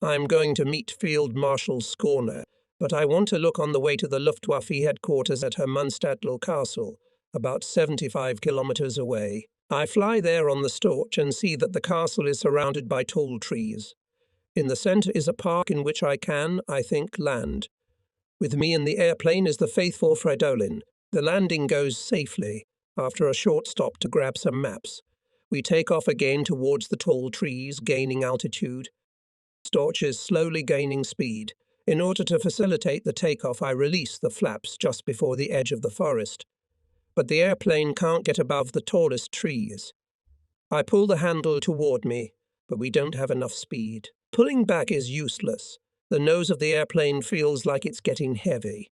I am going to meet Field Marshal Scorner, but I want to look on the way to the Luftwaffe headquarters at Hermannstadtl Castle, about 75 kilometers away. I fly there on the Storch and see that the castle is surrounded by tall trees. In the centre is a park in which I can, I think, land. With me in the airplane is the faithful Fridolin. The landing goes safely, after a short stop to grab some maps. We take off again towards the tall trees, gaining altitude. Storch is slowly gaining speed. In order to facilitate the takeoff, I release the flaps just before the edge of the forest. But the airplane can't get above the tallest trees. I pull the handle toward me, but we don't have enough speed. Pulling back is useless. The nose of the airplane feels like it's getting heavy.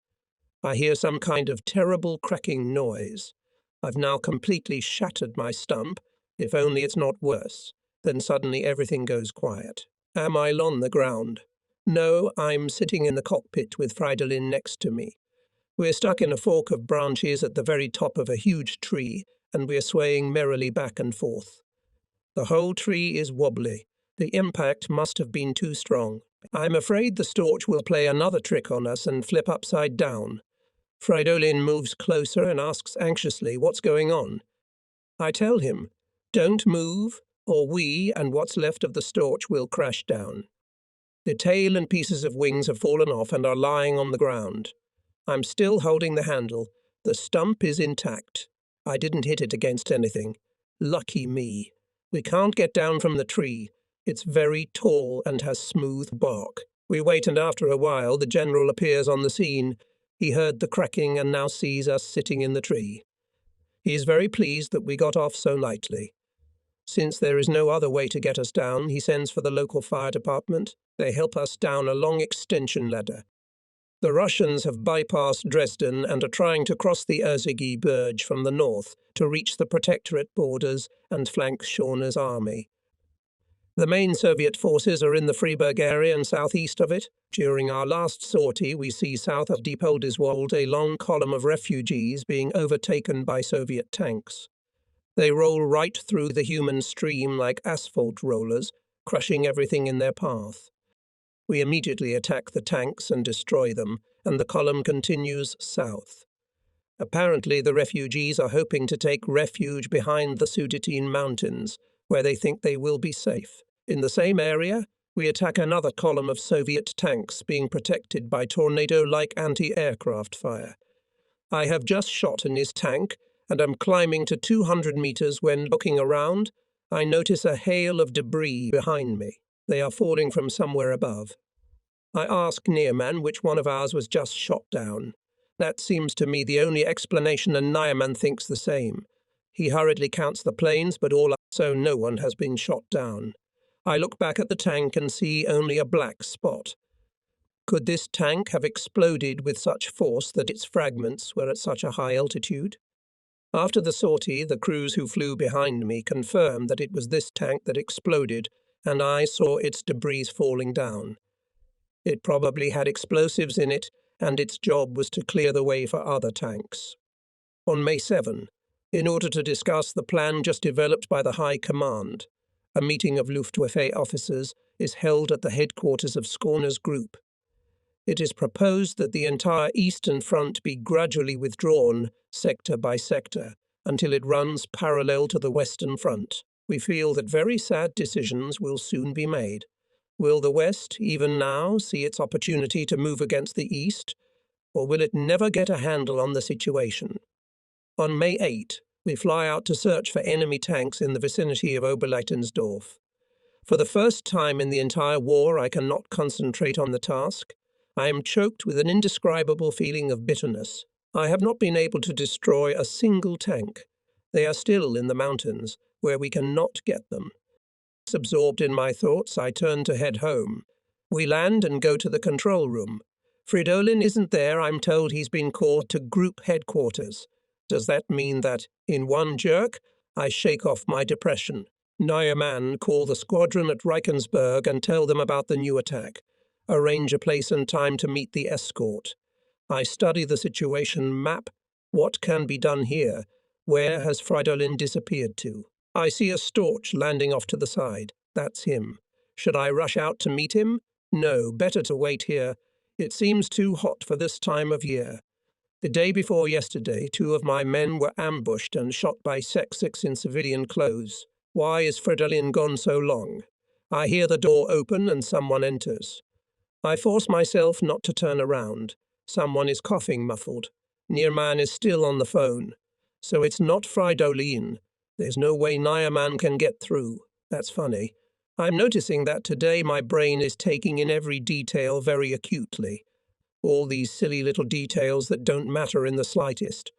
I hear some kind of terrible cracking noise. I've now completely shattered my stump, if only it's not worse. Then suddenly everything goes quiet. Am I on the ground? No, I'm sitting in the cockpit with Fridolin next to me. We're stuck in a fork of branches at the very top of a huge tree, and we're swaying merrily back and forth. The whole tree is wobbly. The impact must have been too strong. I'm afraid the Storch will play another trick on us and flip upside down. Fridolin moves closer and asks anxiously what's going on. I tell him, don't move, or we and what's left of the Storch will crash down. The tail and pieces of wings have fallen off and are lying on the ground. I'm still holding the handle. The stump is intact. I didn't hit it against anything. Lucky me. We can't get down from the tree. It's very tall and has smooth bark. We wait, and after a while the general appears on the scene. He heard the cracking and now sees us sitting in the tree. He is very pleased that we got off so lightly. Since there is no other way to get us down, he sends for the local fire department. They help us down a long extension ladder. The Russians have bypassed Dresden and are trying to cross the Erzegi Burj from the north to reach the Protectorate borders and flank Schorner's army. The main Soviet forces are in the Freiburg area and southeast of it. During our last sortie, we see south of Diepoldiswald a long column of refugees being overtaken by Soviet tanks. They roll right through the human stream like asphalt rollers, crushing everything in their path. We immediately attack the tanks and destroy them, and the column continues south. Apparently, the refugees are hoping to take refuge behind the Sudetin Mountains, where they think they will be safe. In the same area, we attack another column of Soviet tanks being protected by tornado-like anti-aircraft fire. I have just shot in his tank, and am climbing to 200 meters when, looking around, I notice a hail of debris behind me. They are falling from somewhere above. I ask Neerman which one of ours was just shot down. That seems to me the only explanation, and Neerman thinks the same. He hurriedly counts the planes, but so no one has been shot down. I look back at the tank and see only a black spot. Could this tank have exploded with such force that its fragments were at such a high altitude? After the sortie, the crews who flew behind me confirmed that it was this tank that exploded, and I saw its debris falling down. It probably had explosives in it, and its job was to clear the way for other tanks. On May 7, in order to discuss the plan just developed by the High Command, a meeting of Luftwaffe officers is held at the headquarters of Scorner's group. It is proposed that the entire Eastern Front be gradually withdrawn, sector by sector, until it runs parallel to the Western Front. We feel that very sad decisions will soon be made. Will the West, even now, see its opportunity to move against the East, or will it never get a handle on the situation? On May 8, we fly out to search for enemy tanks in the vicinity of Oberleitensdorf. For the first time in the entire war, I cannot concentrate on the task. I am choked with an indescribable feeling of bitterness. I have not been able to destroy a single tank. They are still in the mountains, where we cannot get them. Absorbed in my thoughts, I turn to head home. We land and go to the control room. Fridolin isn't there. I'm told he's been called to group headquarters. Does that mean that, in one jerk, I shake off my depression? Neumann, call the squadron at Reichensburg and tell them about the new attack. Arrange a place and time to meet the escort. I study the situation map. What can be done here? Where has Fridolin disappeared to? I see a Storch landing off to the side. That's him. Should I rush out to meet him? No, better to wait here. It seems too hot for this time of year. The day before yesterday, 2 of my men were ambushed and shot by Sek6 in civilian clothes. Why is Fridolin gone so long? I hear the door open and someone enters. I force myself not to turn around. Someone is coughing muffled. Neumann is still on the phone. So it's not Fridolin. There's no way Neumann can get through. That's funny. I'm noticing that today my brain is taking in every detail very acutely. All these silly little details that don't matter in the slightest.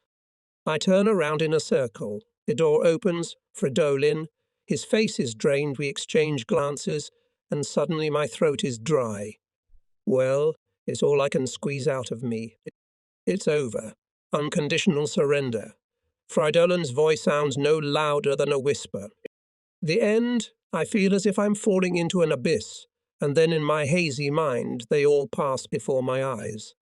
I turn around in a circle. The door opens. Fridolin. His face is drained. We exchange glances, and suddenly my throat is dry. Well, it's all I can squeeze out of me. It's over. Unconditional surrender. Fridolin's voice sounds no louder than a whisper. The end, I feel as if I'm falling into an abyss, and then in my hazy mind they all pass before my eyes.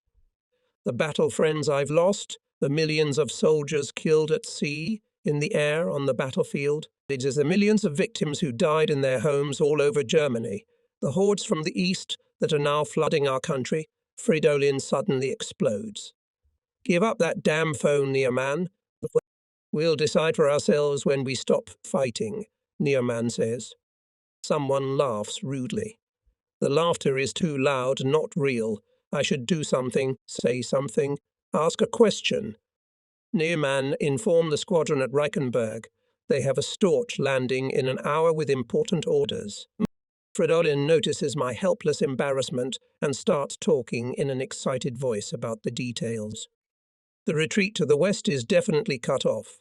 The battle friends I've lost, the millions of soldiers killed at sea, in the air, on the battlefield. It is the millions of victims who died in their homes all over Germany, the hordes from the east that are now flooding our country. Fridolin suddenly explodes. Give up that damn phone, Neumann. We'll decide for ourselves when we stop fighting, Neumann says. Someone laughs rudely. The laughter is too loud, not real. I should do something, say something, ask a question. Neumann, inform the squadron at Reichenberg. They have a Storch landing in an hour with important orders. Fridolin notices my helpless embarrassment and starts talking in an excited voice about the details. The retreat to the west is definitely cut off.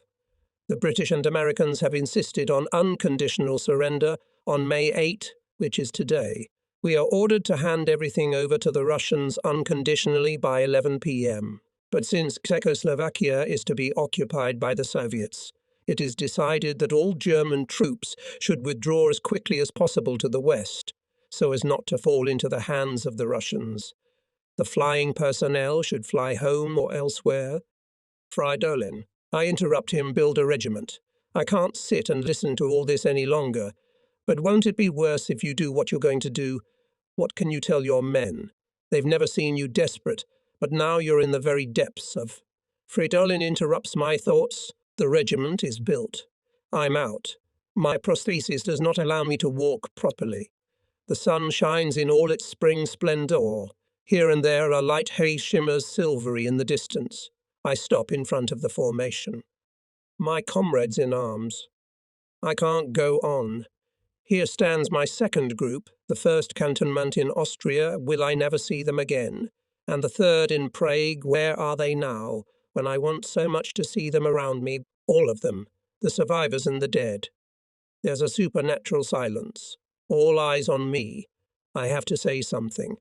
The British and Americans have insisted on unconditional surrender on May 8, which is today. We are ordered to hand everything over to the Russians unconditionally by 11 p.m. But since Czechoslovakia is to be occupied by the Soviets, it is decided that all German troops should withdraw as quickly as possible to the west, so as not to fall into the hands of the Russians. The flying personnel should fly home or elsewhere. Fridolin. I interrupt him, build a regiment. I can't sit and listen to all this any longer. But won't it be worse if you do what you're going to do? What can you tell your men? They've never seen you desperate, but now you're in the very depths of... Fridolin interrupts my thoughts. The regiment is built. I'm out. My prosthesis does not allow me to walk properly. The sun shines in all its spring splendor. Here and there a light haze shimmers silvery in the distance. I stop in front of the formation. My comrades in arms. I can't go on. Here stands my second group, the first cantonment in Austria. Will I never see them again? And the third in Prague. Where are they now, when I want so much to see them around me? All of them, the survivors and the dead. There's a supernatural silence. All eyes on me. I have to say something.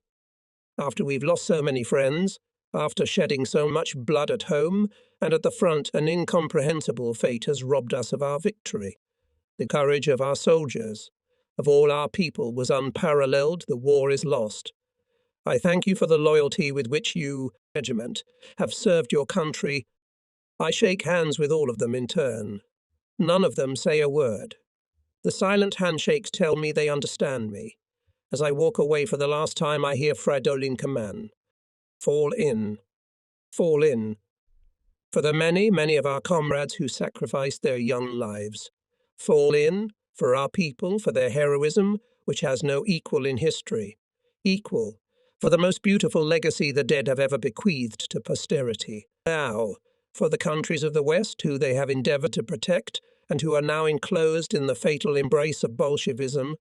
After we've lost so many friends, after shedding so much blood at home, and at the front an incomprehensible fate has robbed us of our victory. The courage of our soldiers, of all our people, was unparalleled. The war is lost. I thank you for the loyalty with which you, regiment, have served your country. I shake hands with all of them in turn. None of them say a word. The silent handshakes tell me they understand me. As I walk away for the last time, I hear Fridolin command. Fall in. Fall in. For the many, many of our comrades who sacrificed their young lives. Fall in. For our people, for their heroism, which has no equal in history. Equal. For the most beautiful legacy the dead have ever bequeathed to posterity. Now, for the countries of the West who they have endeavored to protect and who are now enclosed in the fatal embrace of Bolshevism.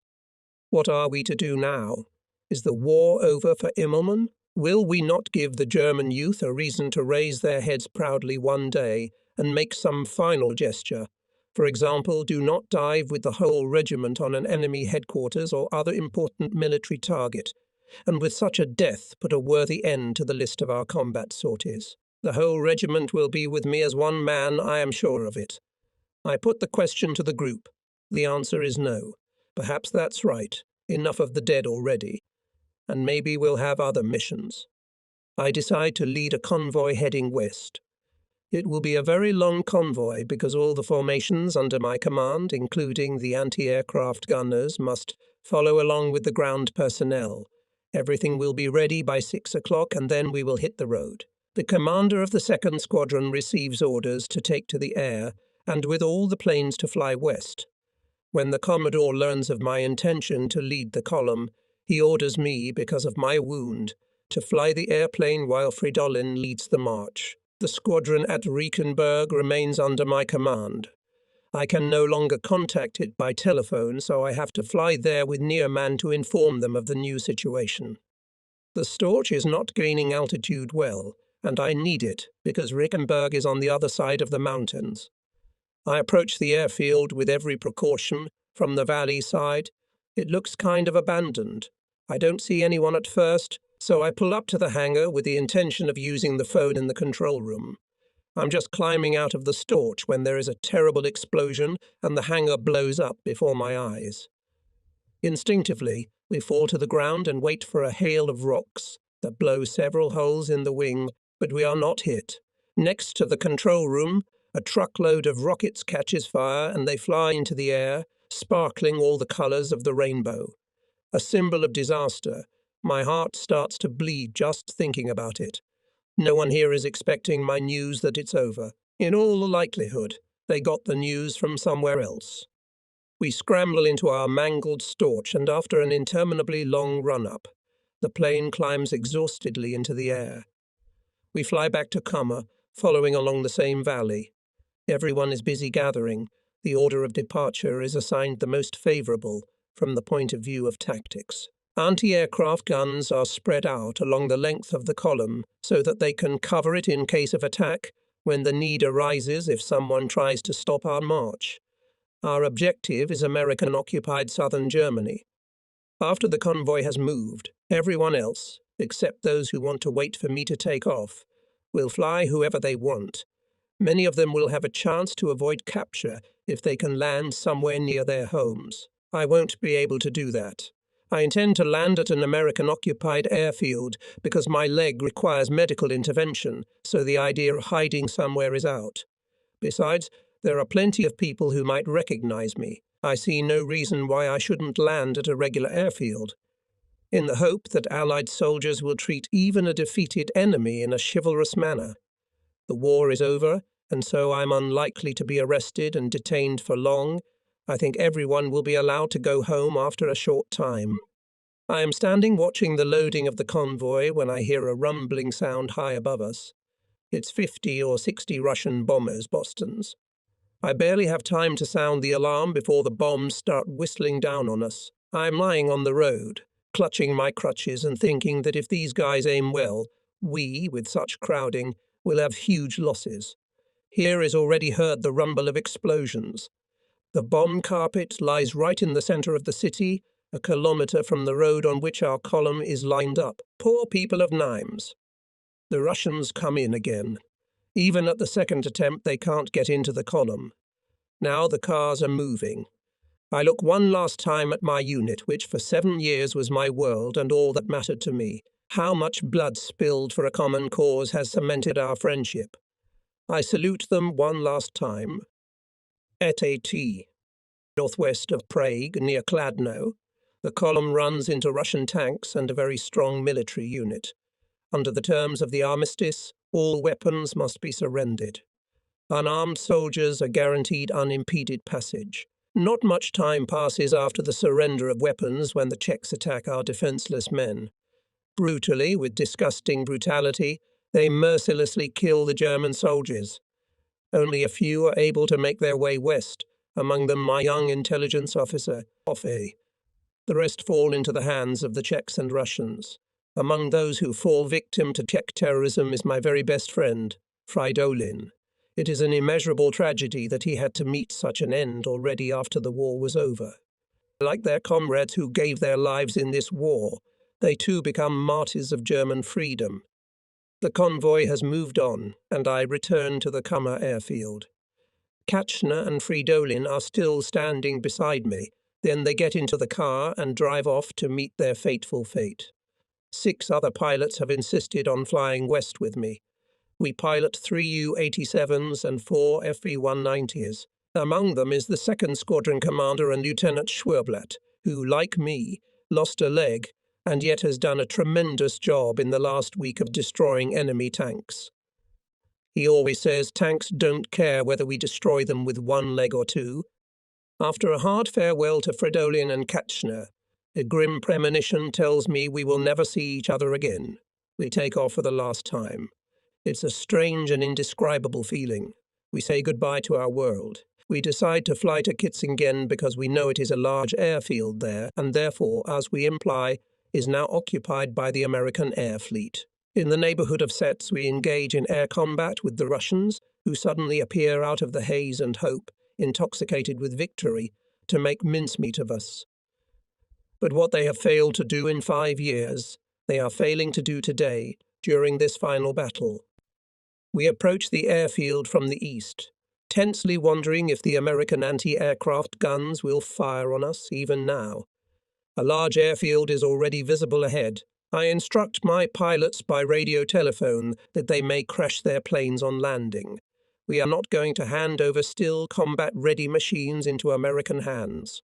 What are we to do now? Is the war over for Immelmann? Will we not give the German youth a reason to raise their heads proudly one day and make some final gesture? For example, do not dive with the whole regiment on an enemy headquarters or other important military target, and with such a death put a worthy end to the list of our combat sorties. The whole regiment will be with me as one man, I am sure of it. I put the question to the group. The answer is no. Perhaps that's right. Enough of the dead already. And maybe we'll have other missions. I decide to lead a convoy heading west. It will be a very long convoy because all the formations under my command, including the anti-aircraft gunners, must follow along with the ground personnel. Everything will be ready by 6 o'clock and then we will hit the road. The commander of the 2nd Squadron receives orders to take to the air and with all the planes to fly west. When the Commodore learns of my intention to lead the column, he orders me, because of my wound, to fly the airplane while Fridolin leads the march. The squadron at Riekenberg remains under my command. I can no longer contact it by telephone, so I have to fly there with Nearman to inform them of the new situation. The Storch is not gaining altitude well, and I need it, because Riekenberg is on the other side of the mountains. I approach the airfield with every precaution from the valley side. It looks kind of abandoned. I don't see anyone at first, so I pull up to the hangar with the intention of using the phone in the control room. I'm just climbing out of the Storch when there is a terrible explosion and the hangar blows up before my eyes. Instinctively, we fall to the ground and wait for a hail of rocks that blow several holes in the wing, but we are not hit. Next to the control room, a truckload of rockets catches fire and they fly into the air, sparkling all the colours of the rainbow. A symbol of disaster. My heart starts to bleed just thinking about it. No one here is expecting my news that it's over. In all likelihood, they got the news from somewhere else. We scramble into our mangled Storch and after an interminably long run-up, the plane climbs exhaustedly into the air. We fly back to Kammer, following along the same valley. Everyone is busy gathering. The order of departure is assigned the most favourable from the point of view of tactics. Anti-aircraft guns are spread out along the length of the column so that they can cover it in case of attack when the need arises if someone tries to stop our march. Our objective is American-occupied southern Germany. After the convoy has moved, everyone else, except those who want to wait for me to take off, will fly whoever they want. Many of them will have a chance to avoid capture if they can land somewhere near their homes. I won't be able to do that. I intend to land at an American-occupied airfield because my leg requires medical intervention, so the idea of hiding somewhere is out. Besides, there are plenty of people who might recognize me. I see no reason why I shouldn't land at a regular airfield. In the hope that Allied soldiers will treat even a defeated enemy in a chivalrous manner. The war is over, and so I'm unlikely to be arrested and detained for long. I think everyone will be allowed to go home after a short time. I am standing watching the loading of the convoy when I hear a rumbling sound high above us. It's 50 or 60 Russian bombers, Bostons. I barely have time to sound the alarm before the bombs start whistling down on us. I'm lying on the road, clutching my crutches and thinking that if these guys aim well, we, with such crowding, will have huge losses. Here is already heard the rumble of explosions. The bomb carpet lies right in the centre of the city, a kilometre from the road on which our column is lined up. Poor people of Nimes. The Russians come in again. Even at the second attempt, they can't get into the column. Now the cars are moving. I look one last time at my unit, which for 7 years was my world and all that mattered to me. How much blood spilled for a common cause has cemented our friendship. I salute them one last time. At northwest of Prague, near Kladno, the column runs into Russian tanks and a very strong military unit. Under the terms of the armistice, all weapons must be surrendered. Unarmed soldiers are guaranteed unimpeded passage. Not much time passes after the surrender of weapons when the Czechs attack our defenseless men. Brutally, with disgusting brutality, they mercilessly kill the German soldiers. Only a few are able to make their way west, among them my young intelligence officer, Offe. The rest fall into the hands of the Czechs and Russians. Among those who fall victim to Czech terrorism is my very best friend, Fridolin. It is an immeasurable tragedy that he had to meet such an end already after the war was over. Like their comrades who gave their lives in this war, they too become martyrs of German freedom. The convoy has moved on, and I return to the Kummer airfield. Katchner and Fridolin are still standing beside me. Then they get into the car and drive off to meet their fateful fate. 6 other pilots have insisted on flying west with me. We pilot 3 U-87s and 4 FV-190s. Among them is the 2nd Squadron Commander and Lieutenant Schwerblatt, who, like me, lost a leg and yet has done a tremendous job in the last week of destroying enemy tanks. He always says tanks don't care whether we destroy them with 1 leg or 2. After a hard farewell to Fridolin and Katchner, a grim premonition tells me we will never see each other again. We take off for the last time. It's a strange and indescribable feeling. We say goodbye to our world. We decide to fly to Kitzingen because we know it is a large airfield there, and therefore, as we imply, is now occupied by the American air fleet. In the neighborhood of Sets, we engage in air combat with the Russians, who suddenly appear out of the haze and hope, intoxicated with victory, to make mincemeat of us. But what they have failed to do in 5 years, they are failing to do today, during this final battle. We approach the airfield from the east, tensely wondering if the American anti-aircraft guns will fire on us even now. A large airfield is already visible ahead. I instruct my pilots by radio telephone that they may crash their planes on landing. We are not going to hand over still combat-ready machines into American hands.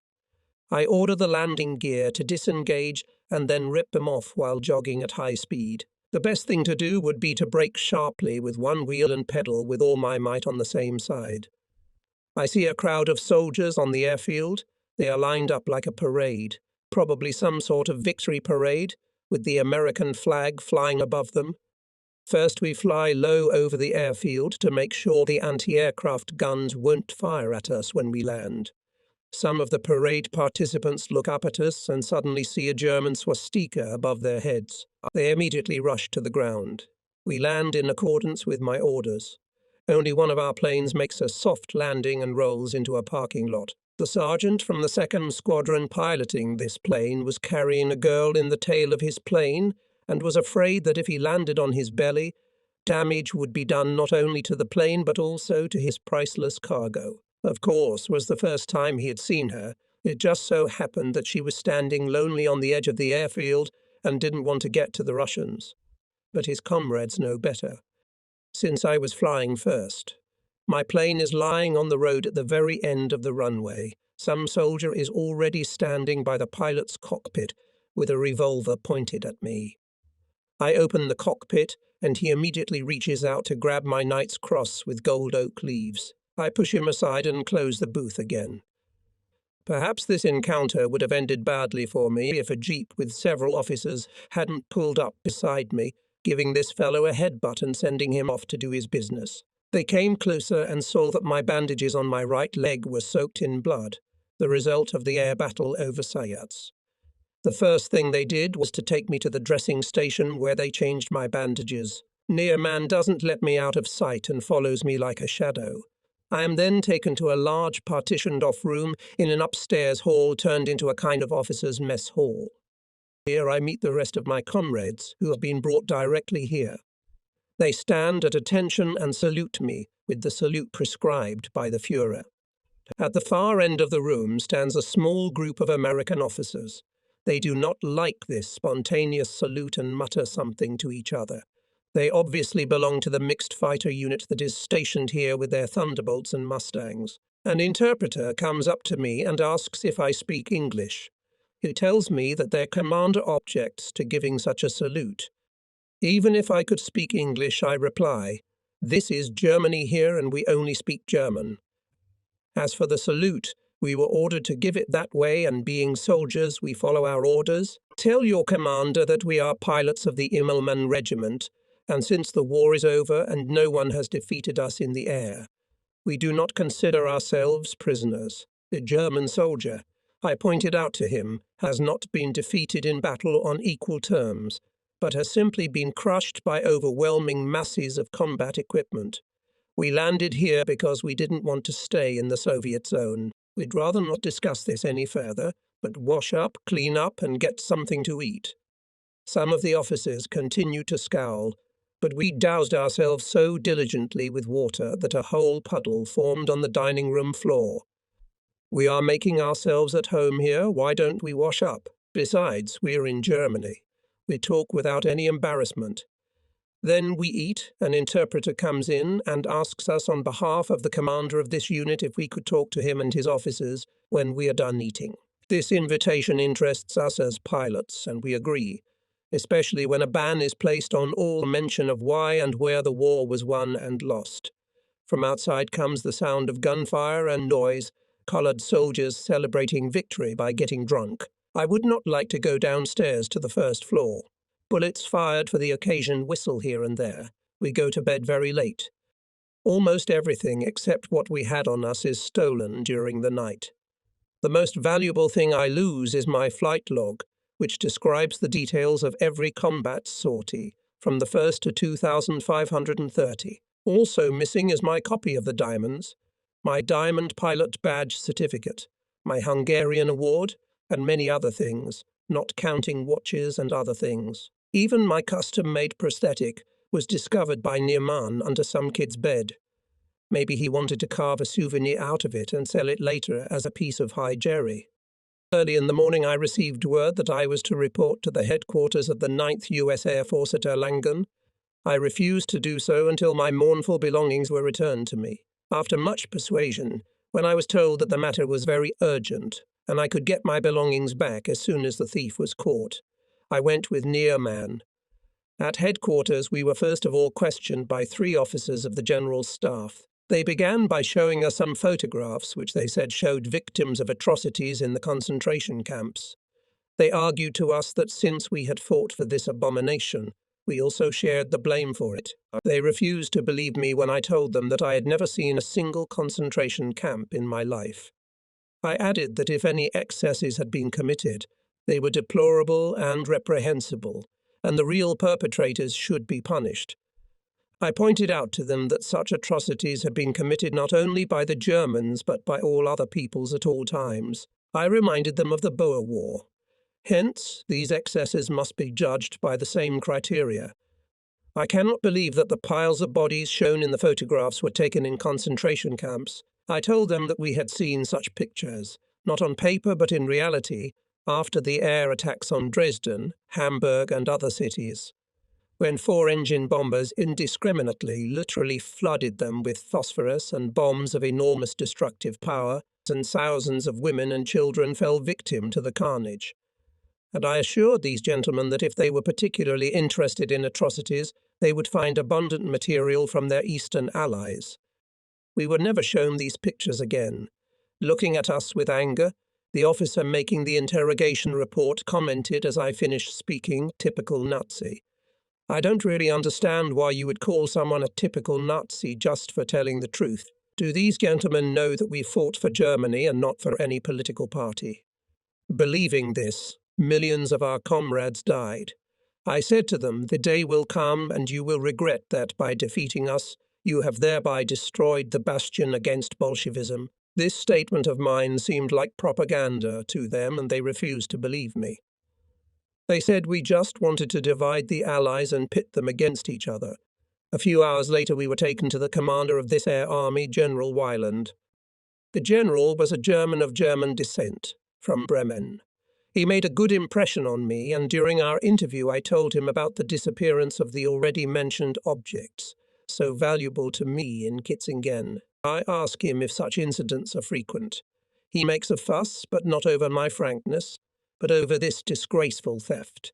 I order the landing gear to disengage and then rip them off while jogging at high speed. The best thing to do would be to brake sharply with 1 wheel and pedal with all my might on the same side. I see a crowd of soldiers on the airfield. They are lined up like a parade, probably some sort of victory parade, with the American flag flying above them. First we fly low over the airfield to make sure the anti-aircraft guns won't fire at us when we land. Some of the parade participants look up at us and suddenly see a German swastika above their heads. They immediately rush to the ground. We land in accordance with my orders. Only one of our planes makes a soft landing and rolls into a parking lot. The sergeant from the 2nd Squadron piloting this plane was carrying a girl in the tail of his plane and was afraid that if he landed on his belly, damage would be done not only to the plane but also to his priceless cargo. Of course, was the first time he had seen her. It just so happened that she was standing lonely on the edge of the airfield and didn't want to get to the Russians. But his comrades know better. Since I was flying first, my plane is lying on the road at the very end of the runway. Some soldier is already standing by the pilot's cockpit with a revolver pointed at me. I open the cockpit, and he immediately reaches out to grab my knight's cross with gold oak leaves. I push him aside and close the booth again. Perhaps this encounter would have ended badly for me if a jeep with several officers hadn't pulled up beside me, giving this fellow a headbutt and sending him off to do his business. They came closer and saw that my bandages on my right leg were soaked in blood, the result of the air battle over Sayats. The first thing they did was to take me to the dressing station where they changed my bandages. Near man doesn't let me out of sight and follows me like a shadow. I am then taken to a large partitioned-off room in an upstairs hall turned into a kind of officers' mess hall. Here I meet the rest of my comrades, who have been brought directly here. They stand at attention and salute me with the salute prescribed by the Führer. At the far end of the room stands a small group of American officers. They do not like this spontaneous salute and mutter something to each other. They obviously belong to the mixed fighter unit that is stationed here with their Thunderbolts and Mustangs. An interpreter comes up to me and asks if I speak English. He tells me that their commander objects to giving such a salute. Even if I could speak English, I reply, "This is Germany here and we only speak German." As for the salute, We were ordered to give it that way, and being soldiers, we follow our orders. Tell your commander that we are pilots of the Immelmann Regiment, and since the war is over and no one has defeated us in the air, we do not consider ourselves prisoners. The German soldier, I pointed out to him, has not been defeated in battle on equal terms, but has simply been crushed by overwhelming masses of combat equipment. We landed here because we didn't want to stay in the Soviet zone. We'd rather not discuss this any further, but wash up, clean up, and get something to eat. Some of the officers continued to scowl, but we doused ourselves so diligently with water that a whole puddle formed on the dining room floor. We are making ourselves at home here, why don't we wash up? Besides, we're in Germany. We talk without any embarrassment. Then we eat, an interpreter comes in and asks us on behalf of the commander of this unit if we could talk to him and his officers when we are done eating. This invitation interests us as pilots, and we agree, especially when a ban is placed on all mention of why and where the war was won and lost. From outside comes the sound of gunfire and noise, coloured soldiers celebrating victory by getting drunk. I would not like to go downstairs to the first floor. Bullets fired for the occasion whistle here and there. We go to bed very late. Almost everything except what we had on us is stolen during the night. The most valuable thing I lose is my flight log, which describes the details of every combat sortie, from the 1st to 2,530. Also missing is my copy of the diamonds, my Diamond Pilot Badge certificate, my Hungarian award, and many other things, not counting watches and other things. Even my custom-made prosthetic was discovered by Nirman under some kid's bed. Maybe he wanted to carve a souvenir out of it and sell it later as a piece of high jerry. Early in the morning I received word that I was to report to the headquarters of the 9th U.S. Air Force at Erlangen. I refused to do so until my mournful belongings were returned to me. After much persuasion, when I was told that the matter was very urgent and I could get my belongings back as soon as the thief was caught, I went with Nirman. At headquarters, we were first of all questioned by 3 officers of the General Staff. They began by showing us some photographs which they said showed victims of atrocities in the concentration camps. They argued to us that since we had fought for this abomination, we also shared the blame for it. They refused to believe me when I told them that I had never seen a single concentration camp in my life. I added that if any excesses had been committed, they were deplorable and reprehensible, and the real perpetrators should be punished. I pointed out to them that such atrocities had been committed not only by the Germans but by all other peoples at all times. I reminded them of the Boer War. Hence, these excesses must be judged by the same criteria. I cannot believe that the piles of bodies shown in the photographs were taken in concentration camps. I told them that we had seen such pictures, not on paper but in reality, after the air attacks on Dresden, Hamburg and other cities, when 4-engine bombers indiscriminately literally flooded them with phosphorus and bombs of enormous destructive power, and thousands of women and children fell victim to the carnage. And I assured these gentlemen that if they were particularly interested in atrocities, they would find abundant material from their Eastern allies. We were never shown these pictures again. Looking at us with anger, the officer making the interrogation report commented as I finished speaking, "Typical Nazi. I don't really understand why you would call someone a typical Nazi just for telling the truth. Do these gentlemen know that we fought for Germany and not for any political party?" Believing this, millions of our comrades died. I said to them, "The day will come and you will regret that by defeating us, you have thereby destroyed the bastion against Bolshevism." This statement of mine seemed like propaganda to them, and they refused to believe me. They said we just wanted to divide the Allies and pit them against each other. A few hours later we were taken to the commander of this air army, General Weiland. The general was a German of German descent, from Bremen. He made a good impression on me, and during our interview I told him about the disappearance of the already mentioned objects, so valuable to me in Kitzingen. I ask him if such incidents are frequent. He makes a fuss, but not over my frankness, but over this disgraceful theft.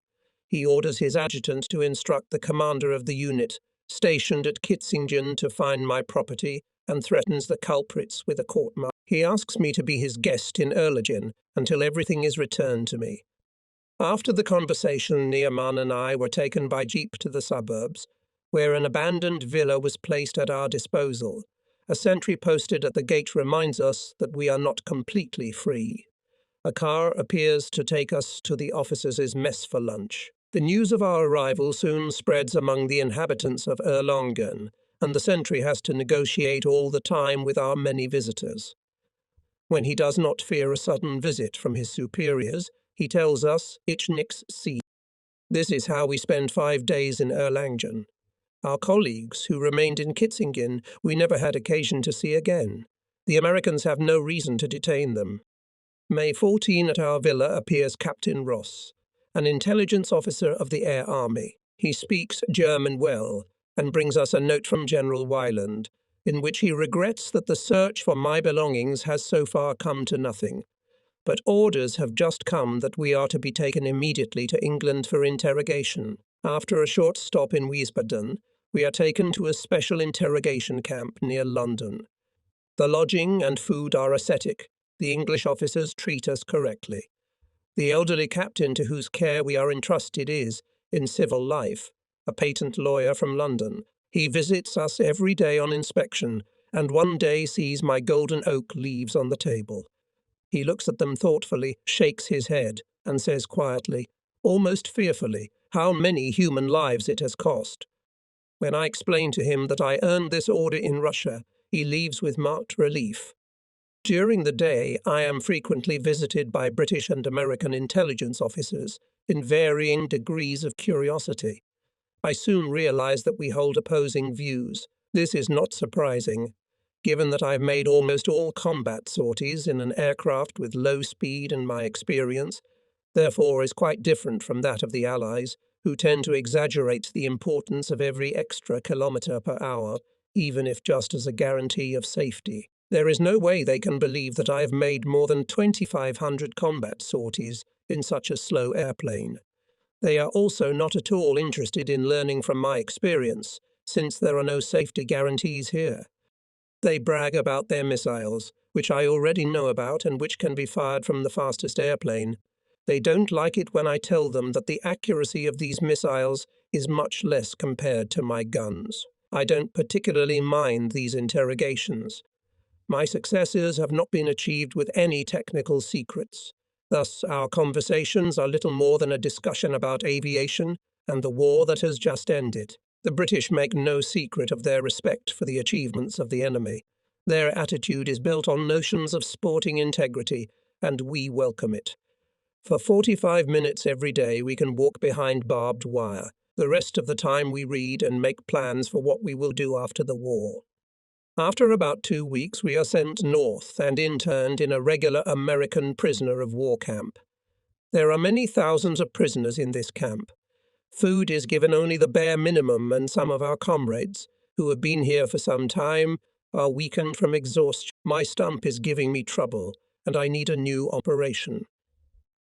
He orders his adjutant to instruct the commander of the unit, stationed at Kitzingen, to find my property, and threatens the culprits with a court-martial. He asks me to be his guest in Erlegen until everything is returned to me. After the conversation, Neiman and I were taken by jeep to the suburbs, where an abandoned villa was placed at our disposal. A sentry posted at the gate reminds us that we are not completely free. A car appears to take us to the officers' mess for lunch. The news of our arrival soon spreads among the inhabitants of Erlangen, and the sentry has to negotiate all the time with our many visitors. When he does not fear a sudden visit from his superiors, he tells us, "Ich nix see." This is how we spend 5 days in Erlangen. Our colleagues, who remained in Kitzingen, we never had occasion to see again. The Americans have no reason to detain them. May 14 at our villa appears Captain Ross, an intelligence officer of the Air Army. He speaks German well, and brings us a note from General Weiland, in which he regrets that the search for my belongings has so far come to nothing. But orders have just come that we are to be taken immediately to England for interrogation. After a short stop in Wiesbaden, we are taken to a special interrogation camp near London. The lodging and food are ascetic. The English officers treat us correctly. The elderly captain to whose care we are entrusted is, in civil life, a patent lawyer from London. He visits us every day on inspection, and one day sees my golden oak leaves on the table. He looks at them thoughtfully, shakes his head, and says quietly, almost fearfully, how many human lives it has cost. When I explain to him that I earned this order in Russia, he leaves with marked relief. During the day, I am frequently visited by British and American intelligence officers in varying degrees of curiosity. I soon realize that we hold opposing views. This is not surprising, given that I've made almost all combat sorties in an aircraft with low speed and my experience, therefore is quite different from that of the Allies, who tend to exaggerate the importance of every extra kilometre per hour, even if just as a guarantee of safety. There is no way they can believe that I have made more than 2,500 combat sorties in such a slow airplane. They are also not at all interested in learning from my experience, since there are no safety guarantees here. They brag about their missiles, which I already know about and which can be fired from the fastest airplane. They don't like it when I tell them that the accuracy of these missiles is much less compared to my guns. I don't particularly mind these interrogations. My successes have not been achieved with any technical secrets. Thus, our conversations are little more than a discussion about aviation and the war that has just ended. The British make no secret of their respect for the achievements of the enemy. Their attitude is built on notions of sporting integrity, and we welcome it. For 45 minutes every day we can walk behind barbed wire. The rest of the time we read and make plans for what we will do after the war. After about 2 weeks we are sent north and interned in a regular American prisoner of war camp. There are many thousands of prisoners in this camp. Food is given only the bare minimum, and some of our comrades, who have been here for some time, are weakened from exhaustion. My stump is giving me trouble, and I need a new operation.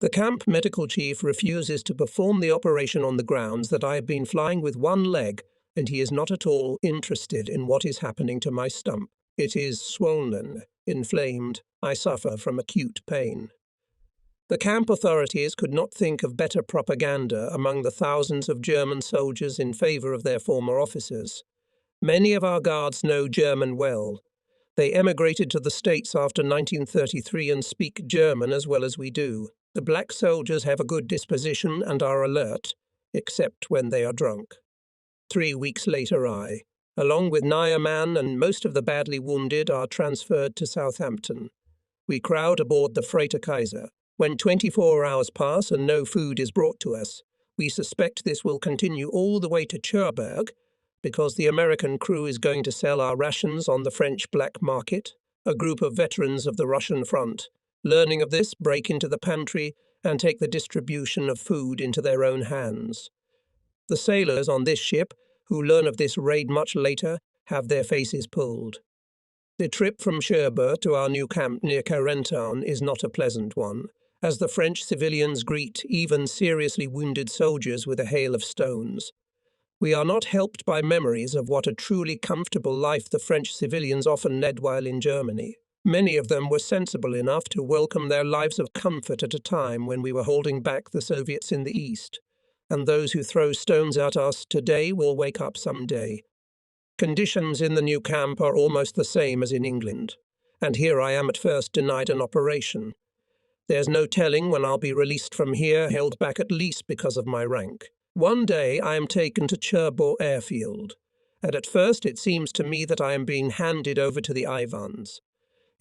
The camp medical chief refuses to perform the operation on the grounds that I have been flying with one leg, and he is not at all interested in what is happening to my stump. It is swollen, inflamed. I suffer from acute pain. The camp authorities could not think of better propaganda among the thousands of German soldiers in favor of their former officers. Many of our guards know German well. They emigrated to the States after 1933 and speak German as well as we do. The black soldiers have a good disposition and are alert, except when they are drunk. 3 weeks later I, along with Neiman and most of the badly wounded, are transferred to Southampton. We crowd aboard the freighter Kaiser. When 24 hours pass and no food is brought to us, we suspect this will continue all the way to Cherbourg, because the American crew is going to sell our rations on the French black market. A group of veterans of the Russian front, learning of this, break into the pantry and take the distribution of food into their own hands. The sailors on this ship, who learn of this raid much later, have their faces pulled. The trip from Cherbourg to our new camp near Carentan is not a pleasant one, as the French civilians greet even seriously wounded soldiers with a hail of stones. We are not helped by memories of what a truly comfortable life the French civilians often led while in Germany. Many of them were sensible enough to welcome their lives of comfort at a time when we were holding back the Soviets in the East, and those who throw stones at us today will wake up someday. Conditions in the new camp are almost the same as in England, and here I am at first denied an operation. There's no telling when I'll be released from here, held back at least because of my rank. One day I am taken to Cherbourg airfield, and at first it seems to me that I am being handed over to the Ivans.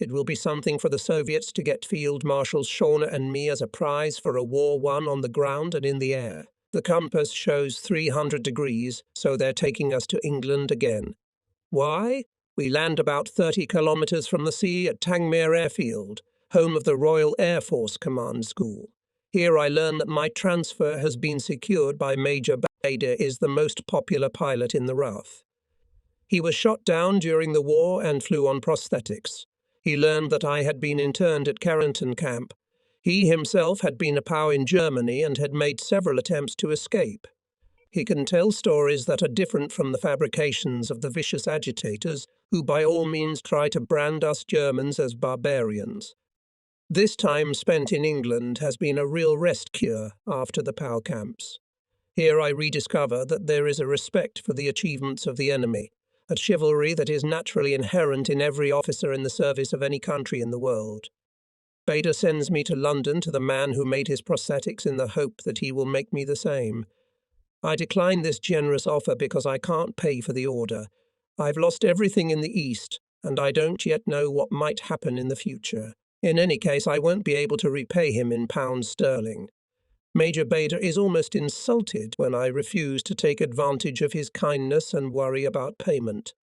It will be something for the Soviets to get Field Marshals Schorner and me as a prize for a war won on the ground and in the air. The compass shows 300 degrees, so they're taking us to England again. Why? We land about 30 kilometres from the sea at Tangmere Airfield, home of the Royal Air Force Command School. Here I learn that my transfer has been secured by Major Bader is the most popular pilot in the RAF. He was shot down during the war and flew on prosthetics. He learned that I had been interned at Carrington Camp. He himself had been a POW in Germany and had made several attempts to escape. He can tell stories that are different from the fabrications of the vicious agitators who by all means try to brand us Germans as barbarians. This time spent in England has been a real rest cure after the POW camps. Here I rediscover that there is a respect for the achievements of the enemy, a chivalry that is naturally inherent in every officer in the service of any country in the world. Bader sends me to London to the man who made his prosthetics in the hope that he will make me the same. I decline this generous offer because I can't pay for the order. I've lost everything in the East, and I don't yet know what might happen in the future. In any case, I won't be able to repay him in pounds sterling. Major Bader is almost insulted when I refuse to take advantage of his kindness and worry about payment.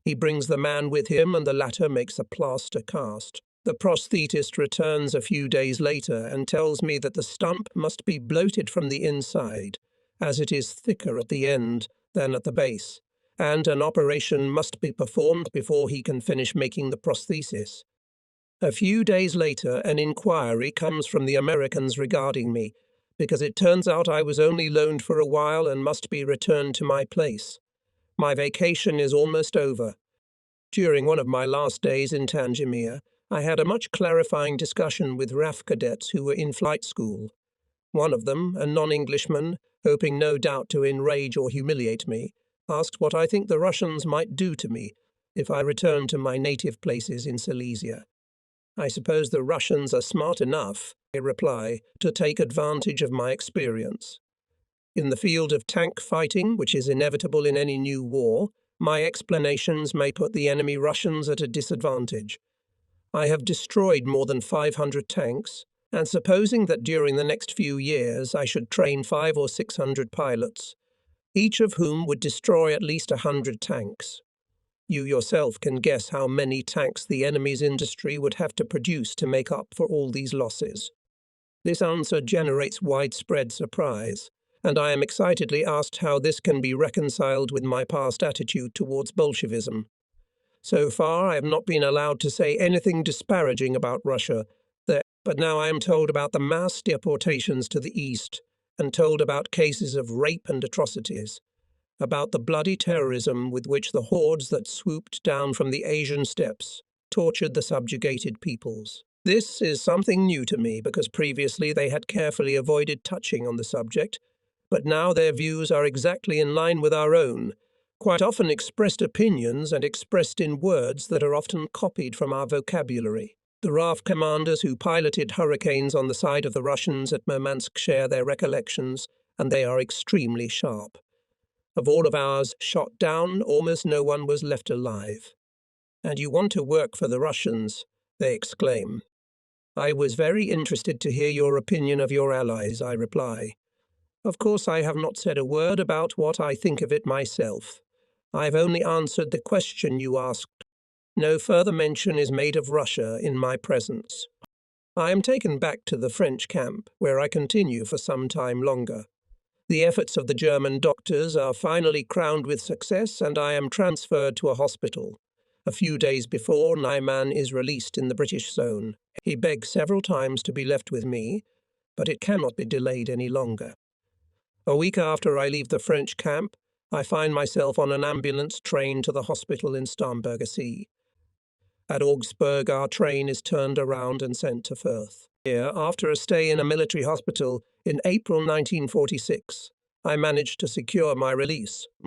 He brings the man with him and the latter makes a plaster cast. The prosthetist returns a few days later and tells me that the stump must be bloated from the inside, as it is thicker at the end than at the base, and an operation must be performed before he can finish making the prosthesis. A few days later, an inquiry comes from the Americans regarding me, because it turns out I was only loaned for a while and must be returned to my place. My vacation is almost over. During one of my last days in Tangier, I had a much clarifying discussion with RAF cadets who were in flight school. One of them, a non-Englishman, hoping no doubt to enrage or humiliate me, asked what I think the Russians might do to me if I returned to my native places in Silesia. I suppose the Russians are smart enough, I reply, to take advantage of my experience. In the field of tank fighting, which is inevitable in any new war, my explanations may put the enemy Russians at a disadvantage. I have destroyed more than 500 tanks, and supposing that during the next few years I should train 500 or 600 pilots, each of whom would destroy at least 100 tanks. You yourself can guess how many tanks the enemy's industry would have to produce to make up for all these losses. This answer generates widespread surprise, and I am excitedly asked how this can be reconciled with my past attitude towards Bolshevism. So far, I have not been allowed to say anything disparaging about Russia, but now I am told about the mass deportations to the east, and told about cases of rape and atrocities, about the bloody terrorism with which the hordes that swooped down from the Asian steppes tortured the subjugated peoples. This is something new to me because previously they had carefully avoided touching on the subject, but now their views are exactly in line with our own, quite often expressed opinions and expressed in words that are often copied from our vocabulary. The RAF commanders who piloted hurricanes on the side of the Russians at Murmansk share their recollections, and they are extremely sharp. Of all of ours shot down, almost no one was left alive. And you want to work for the Russians, they exclaim. I was very interested to hear your opinion of your allies, I reply. Of course, I have not said a word about what I think of it myself. I have only answered the question you asked. No further mention is made of Russia in my presence. I am taken back to the French camp, where I continue for some time longer. The efforts of the German doctors are finally crowned with success, and I am transferred to a hospital. A few days before, Nyman is released in the British zone. He begs several times to be left with me, but it cannot be delayed any longer. A week after I leave the French camp, I find myself on an ambulance train to the hospital in Starnberger See. At Augsburg, our train is turned around and sent to Firth. Here, after a stay in a military hospital in April 1946, I managed to secure my release.